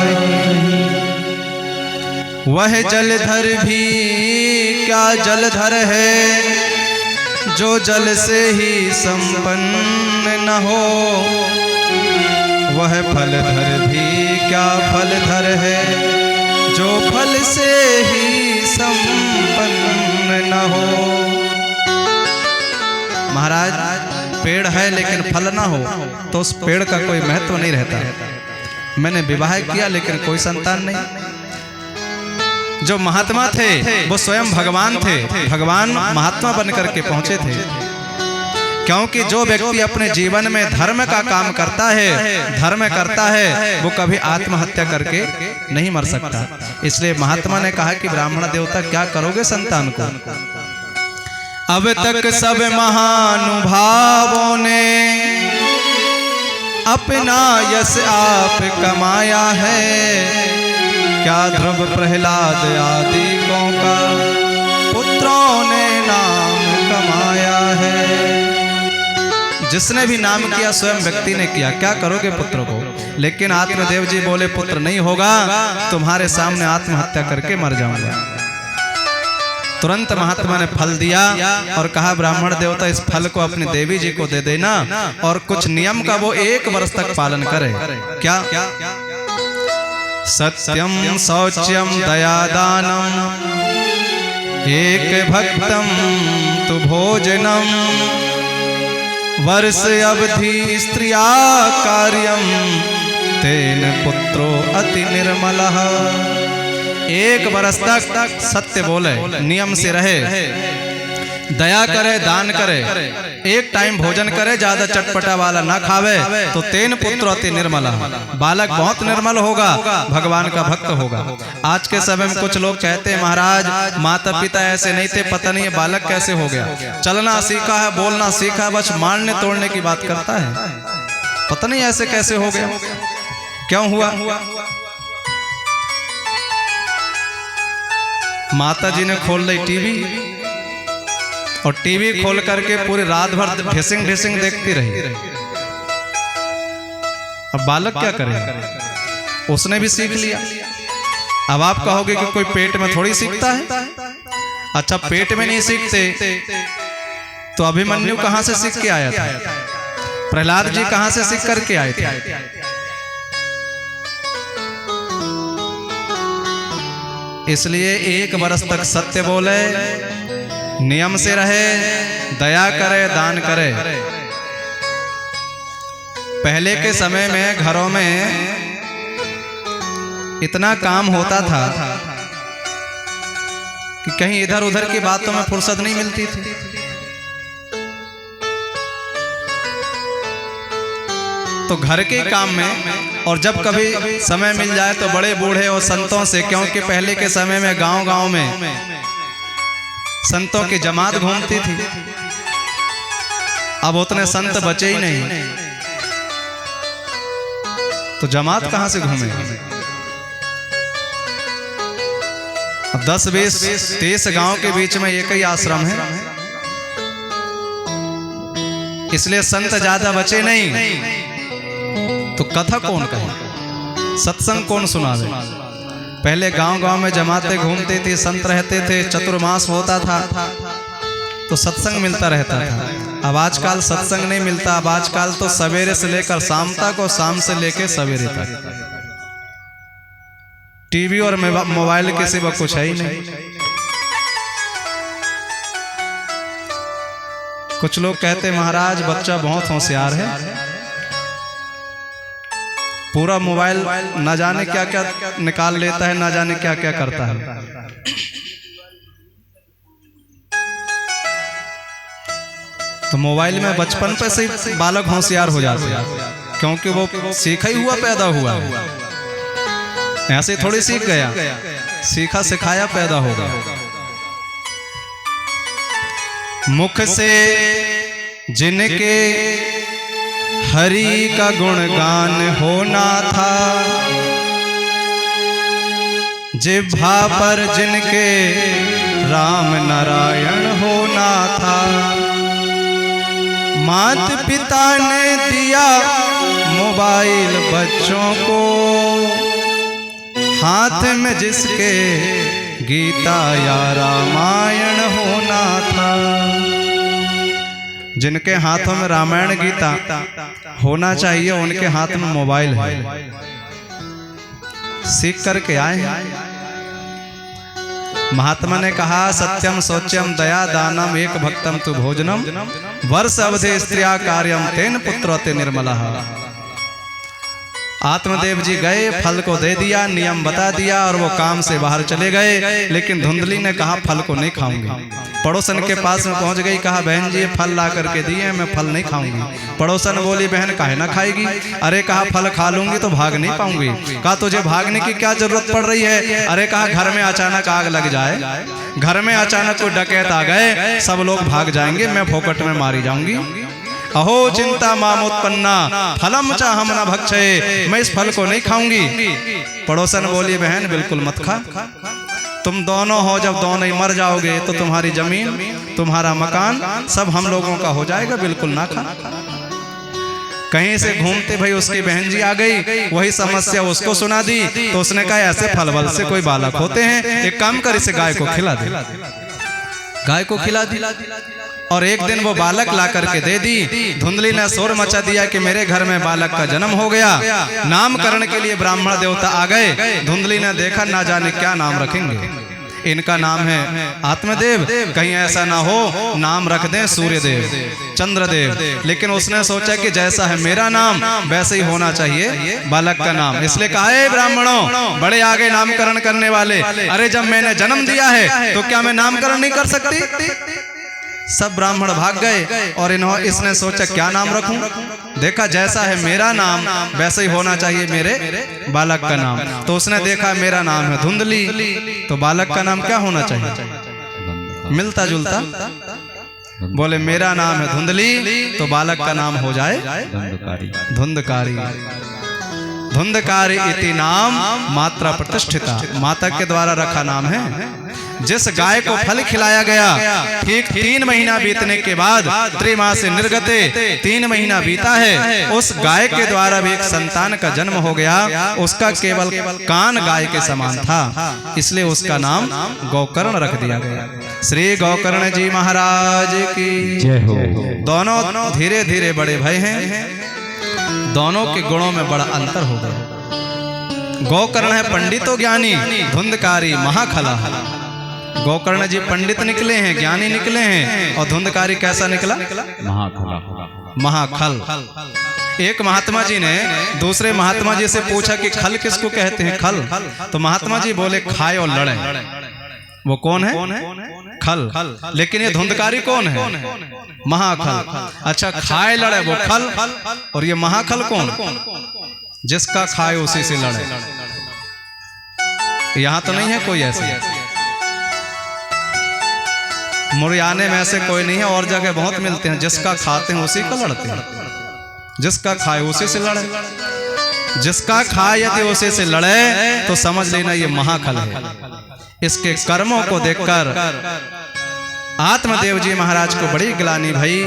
नहीं। वह जलधर भी क्या जलधर है, जो जल से ही संपन्न न हो। वह फलधर भी क्या फलधर है, जो फल से ही संपन्न न हो। महाराज पेड़ है लेकिन फल ना हो तो उस पेड़ का कोई महत्व नहीं रहता। मैंने विवाह किया लेकिन कोई संतान नहीं। जो महात्मा थे वो स्वयं भगवान थे। भगवान महात्मा बनकर के पहुंचे थे, क्योंकि जो व्यक्ति अपने जीवन में धर्म का काम करता है वो कभी आत्महत्या करके नहीं मर सकता। इसलिए महात्मा ने कहा कि ब्राह्मण देवता क्या करोगे संतान को? अब तक सब महानुभावों ने अपना यश आप कमाया है। क्या ध्रुव प्रहलाद आदि का पुत्रों ने नाम कमाया है। जिसने भी नाम किया स्वयं व्यक्ति ने किया। क्या करोगे पुत्र को? लेकिन आत्मदेव जी बोले पुत्र नहीं होगा, तुम्हारे सामने आत्महत्या करके मर जाऊंगा। तुरंत महात्मा ने फल दिया और कहा ब्राह्मण देवता इस फल को अपनी देवी जी को दे देना और कुछ नियम का वो 1 वर्ष तक पालन करे। क्या? सत्यम शौच्यम दयादानम एक भक्तम तु भोजनम वर्ष अवधि स्त्रिया कार्यम तेन पुत्रो अति निर्मलः। 1 वर्ष तक सत्य बोले, नियम से रहे, दया करे, दान करे, एक टाइम भोजन करे, ज्यादा चटपटा वाला ना खावे, तो तेन पुत्र अति निर्मल, बालक बहुत निर्मल होगा, भगवान का भक्त होगा। आज के समय में कुछ लोग कहते हैं महाराज माता पिता ऐसे नहीं थे, पता नहीं ये बालक कैसे हो गया, चलना सीखा है, बोलना सीखा है, बस मारने तोड़ने की बात करता है, पता नहीं ऐसे कैसे हो गया, क्यों हुआ? माता जी ने खोल ली टीवी और टीवी खोल करके पूरी रात भर ढिसिंग ढिसिंग देखती रही। अब बालक क्या करे, उसने भी सीख लिया। अब आप कहोगे कि कोई पेट में थोड़ी सीखता है। अच्छा, पेट में नहीं सीखते तो अभिमन्यु कहां से सीख के आया था? प्रहलाद जी कहां से सीख करके आए थे? इसलिए 1 वर्ष तक सत्य बोले, नियम से रहे, दया करे, दान करे। पहले के समय में घरों में इतना काम होता था कि कहीं इधर उधर की बातों में फुर्सत नहीं मिलती थी। तो घर के काम में, और जब कभी समय मिल जाए तो बड़े बूढ़े और संतों से, क्योंकि पहले के समय में गांव-गांव में संतों की जमात घूमती थी, अब उतने संत बचे ही नहीं, तो जमात कहां से घूमे? अब 10, 20, 30 गांव के बीच में एक ही आश्रम है, इसलिए संत ज्यादा बचे नहीं। तो कथा कौन कहे, सत्संग कौन सुनावे? पहले गांव-गांव में जमातें घूमती थी, संत रहते थे, चतुर्मास होता था तो सत्संग मिलता रहता था। अब आजकल सत्संग नहीं मिलता, अब आजकल तो सवेरे से लेकर शाम तक और शाम से लेकर सवेरे तक टीवी और मोबाइल के सिवा कुछ है ही नहीं। कुछ लोग कहते महाराज बच्चा बहुत होशियार है, पूरा मोबाइल ना जाने क्या क्या निकाल लेता है, ना जाने क्या क्या करता है। तो मोबाइल में बचपन पे से बालक होशियार हो जाते हैं, क्योंकि वो सीखा ही हुआ पैदा हुआ है, ऐसे थोड़ी सीख गया, सीखा सिखाया पैदा होगा। मुख से जिनके हरि का गुणगान होना था, जिह्वा पर जिनके राम नारायण होना था, माता पिता ने दिया मोबाइल बच्चों को, हाथ में जिसके गीता या रामायण होना था। जिनके हाथों में रामायण गीता होना चाहिए, उनके हाथ में मोबाइल है, सीख करके आए हैं। महात्मा ने कहा सत्यम शौच्यम दया दानम एक भक्तम तु भोजनम, वर्ष अवधि स्त्रिया कार्यम तेन पुत्रोते निर्मलः। आत्मदेव जी गए, फल को दे दिया, नियम बता दिया और वो काम से बाहर चले गए, लेकिन धुंधली ने कहा फल को नहीं खाऊंगी। पड़ोसन के पास में पहुंच गई, कहा बहन जी फल ला करके दिए, मैं फल नहीं खाऊंगी। पड़ोसन बोली बहन काहे ना खाएगी? अरे कहा फल खा लूंगी तो भाग नहीं पाऊंगी। कहा तुझे भागने की क्या जरूरत पड़ रही है? अरे कहा घर में अचानक आग लग जाए, घर में अचानक कोई डकैत आ गए, सब लोग भाग जाएंगे, मैं फोकट में मारी जाऊंगी। अहो चिंता मामोत्पन्ना फलम च हम न भक्षये, मैं इस फल को नहीं खाऊंगी। पड़ोसन बोली बहन बिल्कुल मत खा, तुम दोनों हो, जब दोनों ही मर जाओगे तो तुम्हारी जमीन तुम्हारा मकान सब हम लोगों का हो जाएगा, बिल्कुल ना खा। कहीं से घूमते भाई उसकी बहन जी आ गई, वही समस्या उसको सुना दी, तो उसने कहा ऐसे फल वल से कोई बालक होते हैं, एक काम कर इसे गाय को खिला दे। गाय को खिला दी और एक दिन वो बालक ला करके दे दी। धुंधली ने शोर मचा दिया कि मेरे घर में बालक का जन्म हो गया। नामकरण के लिए ब्राह्मण देवता आ गए। धुंधली ने देखा ना जाने क्या नाम रखेंगे, इनका नाम है आत्मदेव, कहीं ऐसा ना हो नाम रख दें सूर्यदेव, चंद्रदेव। लेकिन उसने सोचा कि जैसा है मेरा नाम वैसे ही होना चाहिए बालक का नाम। इसलिए कहा है ब्राह्मणों, बड़े आगे नामकरण करने वाले, अरे जब मैंने जन्म दिया है तो क्या मैं नामकरण नहीं कर सकती? सब ब्राह्मण भाग गए और इसने सोचा क्या नाम रखूं। देखा जैसा है मेरा नाम वैसे ही होना चाहिए मेरे बालक का नाम। तो उसने देखा मेरा नाम है धुंधली, तो बालक का नाम क्या होना चाहिए? मिलता जुलता। बोले मेरा नाम है धुंधली तो बालक का नाम हो जाए धुंधकारी। धुंधकारी इति नाम मात्रा प्रतिष्ठिता, माता के द्वारा रखा नाम है। जिस गाय को फल खिलाया गया, ठीक 3 महीना बीतने के बाद त्रिमास से निर्गते 3 महीना बीता है, उस गाय के द्वारा भी एक संतान का जन्म हो गया। उसका केवल कान गाय के समान था, इसलिए उसका नाम गौकर्ण रख दिया गया। श्री गौकर्ण जी महाराज की जय हो। दोनों धीरे धीरे बड़े भय हैं, दोनों के गुणों में बड़ा अंतर हो गया। गौकर्ण है पंडितो ज्ञानी, धुंधकारी महाखला। गौकर्ण जी पंडित निकले हैं, ज्ञानी निकले हैं, और धुंधकारी कैसा निकला? महाखल। एक महात्मा जी ने दूसरे महात्मा जी से पूछा कि खल किसको कहते हैं? खल। तो महात्मा जी बोले खाए और लड़े। वो कौन है? खल। लेकिन ये धुंधकारी कौन है? महाखल। अच्छा, खाए लड़े वो खल, और ये महाखल कौन? जिसका खाए उसी से लड़े। यहां तो नहीं है कोई ऐसे, मुरयाने में ऐसे कोई नहीं है, और जगह बहुत मिलते हैं। जिसका खाते हैं उसी को लड़ते हैं, जिसका खाए उसी से लड़े। जिसका खाए यदि उसी से लड़े तो समझ लेना ये महाखल है। इसके कर्मों को देखकर आत्मदेव जी महाराज को बड़ी ग्लानि भई।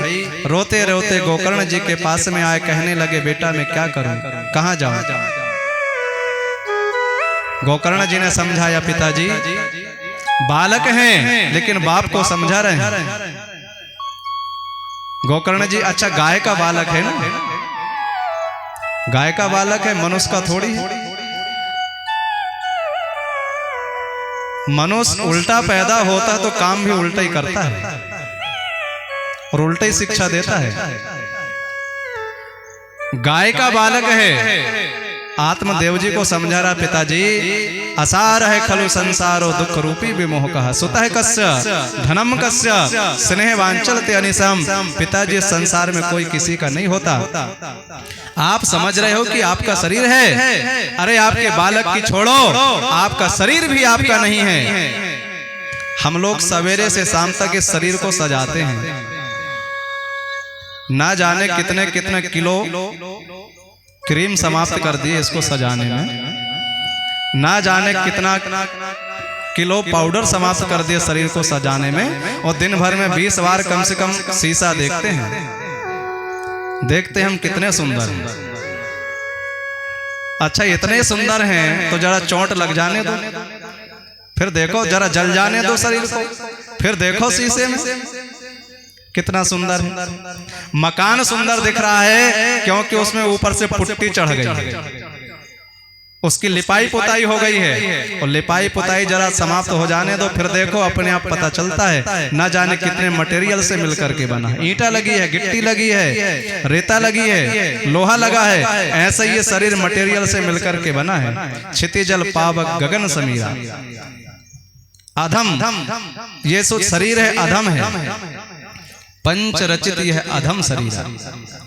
रोते रोते गोकर्ण जी के पास में आए, कहने लगे बेटा मैं क्या करूं, कहां जाऊं? गोकर्ण जी ने समझाया पिताजी बालक हैं लेकिन बाप को समझा रहे हैं। गोकर्ण जी अच्छा गाय का बालक है ना, गाय का बालक है, मनुष्य का थोड़ी है। मनुष्य उल्टा पैदा होता है तो काम भी उल्टा ही करता है और उल्टा ही शिक्षा देता है। गाय का बालक है। आत्मदेव जी को समझा रहा पिताजी असार है खलु संसारो दुख रूपी विमोह कहा सुतः कस्य धनम कस्य स्नेह वांचल ते अनिसम। पिताजी संसार में कोई किसी का नहीं होता। आप समझ रहे हो कि आपका शरीर है, अरे आपके बालक की छोड़ो, आपका शरीर भी आपका नहीं है। हम लोग सवेरे से शाम तक इस शरीर को सजाते हैं, ना जाने कितने कितने किलो क्रीम समाप्त कर दिए इसको सजाने में, ना जाने कितना किलो पाउडर समाप्त कर दिए शरीर को सजाने में, और दिन भर में 20 बार कम से कम शीशा देखते हैं। देखते हम कितने सुंदर हैं। अच्छा इतने सुंदर हैं तो जरा चोट लग जाने दो, फिर देखो जरा जल जाने दो शरीर को, फिर देखो शीशे में कितना सुंदर है। मकान सुंदर दिख रहा है क्योंकि उसमें ऊपर से पुट्टी चढ़ गई है, उसकी लिपाई पुताई हो गई है, और लिपाई पुताई जरा समाप्त हो जाने दो, फिर देखो अपने आप पता चलता है ना जाने कितने मटेरियल से मिलकर के बना है। ईंटा लगी है, गिट्टी लगी है, रेता लगी है, लोहा लगा है, ऐसा ये शरीर मटेरियल से मिलकर के बना है। क्षितिजल पावक गगन समीरा। अधम ये सो शरीर है, अधम है, पंच रचित यह अधम शरीर।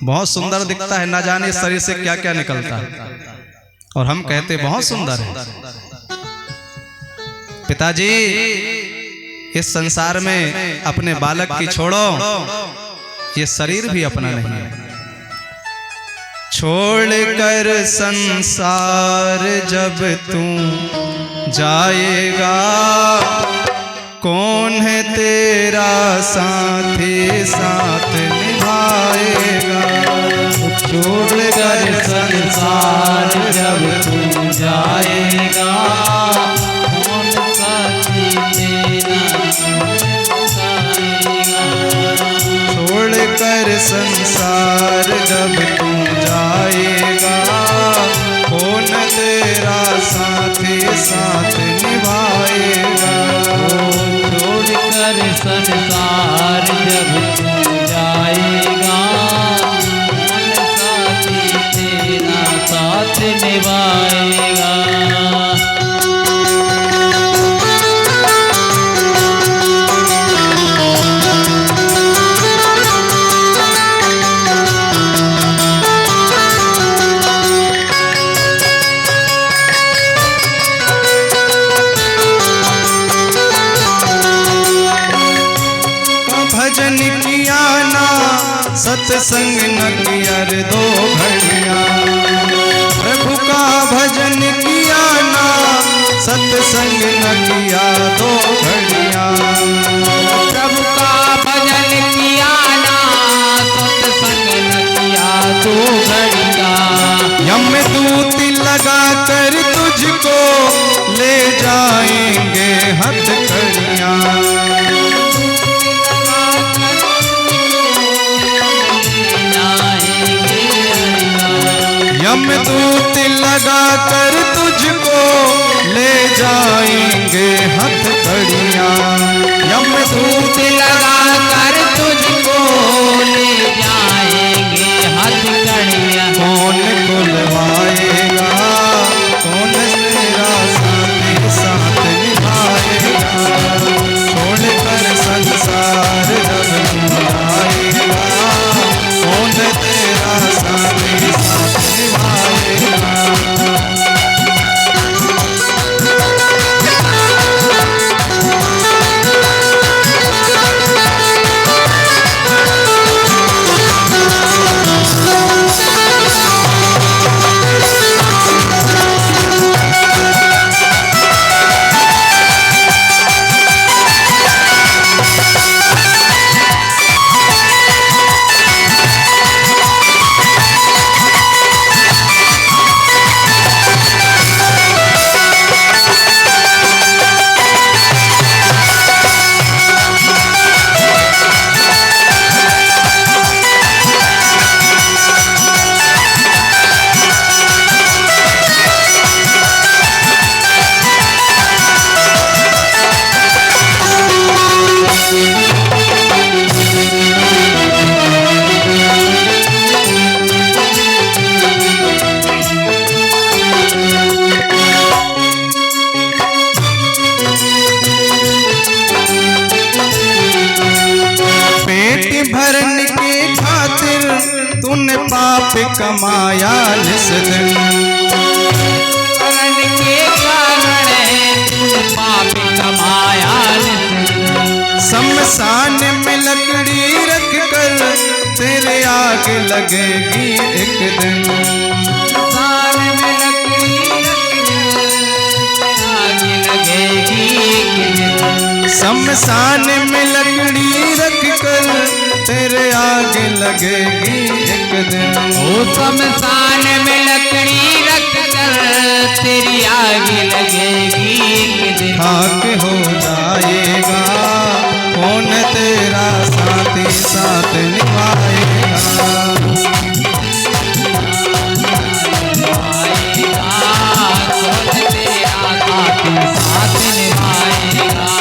बहुत सुंदर दिखता है, ना जाने इस शरीर से क्या क्या निकलता है, और हम कहते बहुत सुंदर है। पिताजी इस संसार में अपने बालक की छोड़ो, ये शरीर भी अपना नहीं है। छोड़कर संसार जब तू जाएगा, कौन है तेरा साथी साथ निभाएगा। छोड़कर संसार जब तू जाएगा, कौन साथी तेरा निभाएगा। छोड़कर संसार जब तू जाएगा, कौन तेरा साथी साथ निभाएगा। निभाएगा। भजन किया ना सत्संग न किया रे दो घड़िया। प्रभु का भजन किया ना सत्संग न किया दो घड़िया। प्रभु का भजन किया ना सत्संग न किया दो घड़िया। यमदूत लगा कर तुझको ले जाएंगे हथकड़ियाँ। यमदूत लगा कर तुझको ले जाएंगे हथकड़ियाँ। यमदूत लगा कर तुझको ले जाएंगे हथकड़ियाँ। कौन खुलवाएगा, कौन तेरा साथी साथ निभाएगा। छोड़कर संसार जब तू आएगा, कौन तेरा साथी साथ निभाएगा। भरन के खातिर तूने पाप कमाया निस दिन। भरन के कारण तूने पाप कमाया निस दिन। शमशान में लकड़ी रख कर तेरे आग लगेगी एक दिन। शमशान में लकड़ी आग लगेगी एक दिन। शमशान में लकड़ी रख कर तेरे आग लगेगी एक दिन। ओ शमशान में लकड़ी रख कर तेरी आग लगेगी एक दिन। खाक हो जाएगा, कौन तेरा साथी साथ निभाएगा। कौन तेरा साथी साथ निभाएगा।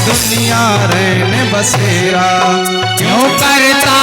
दुनिया रहने बसेरा। क्यों करता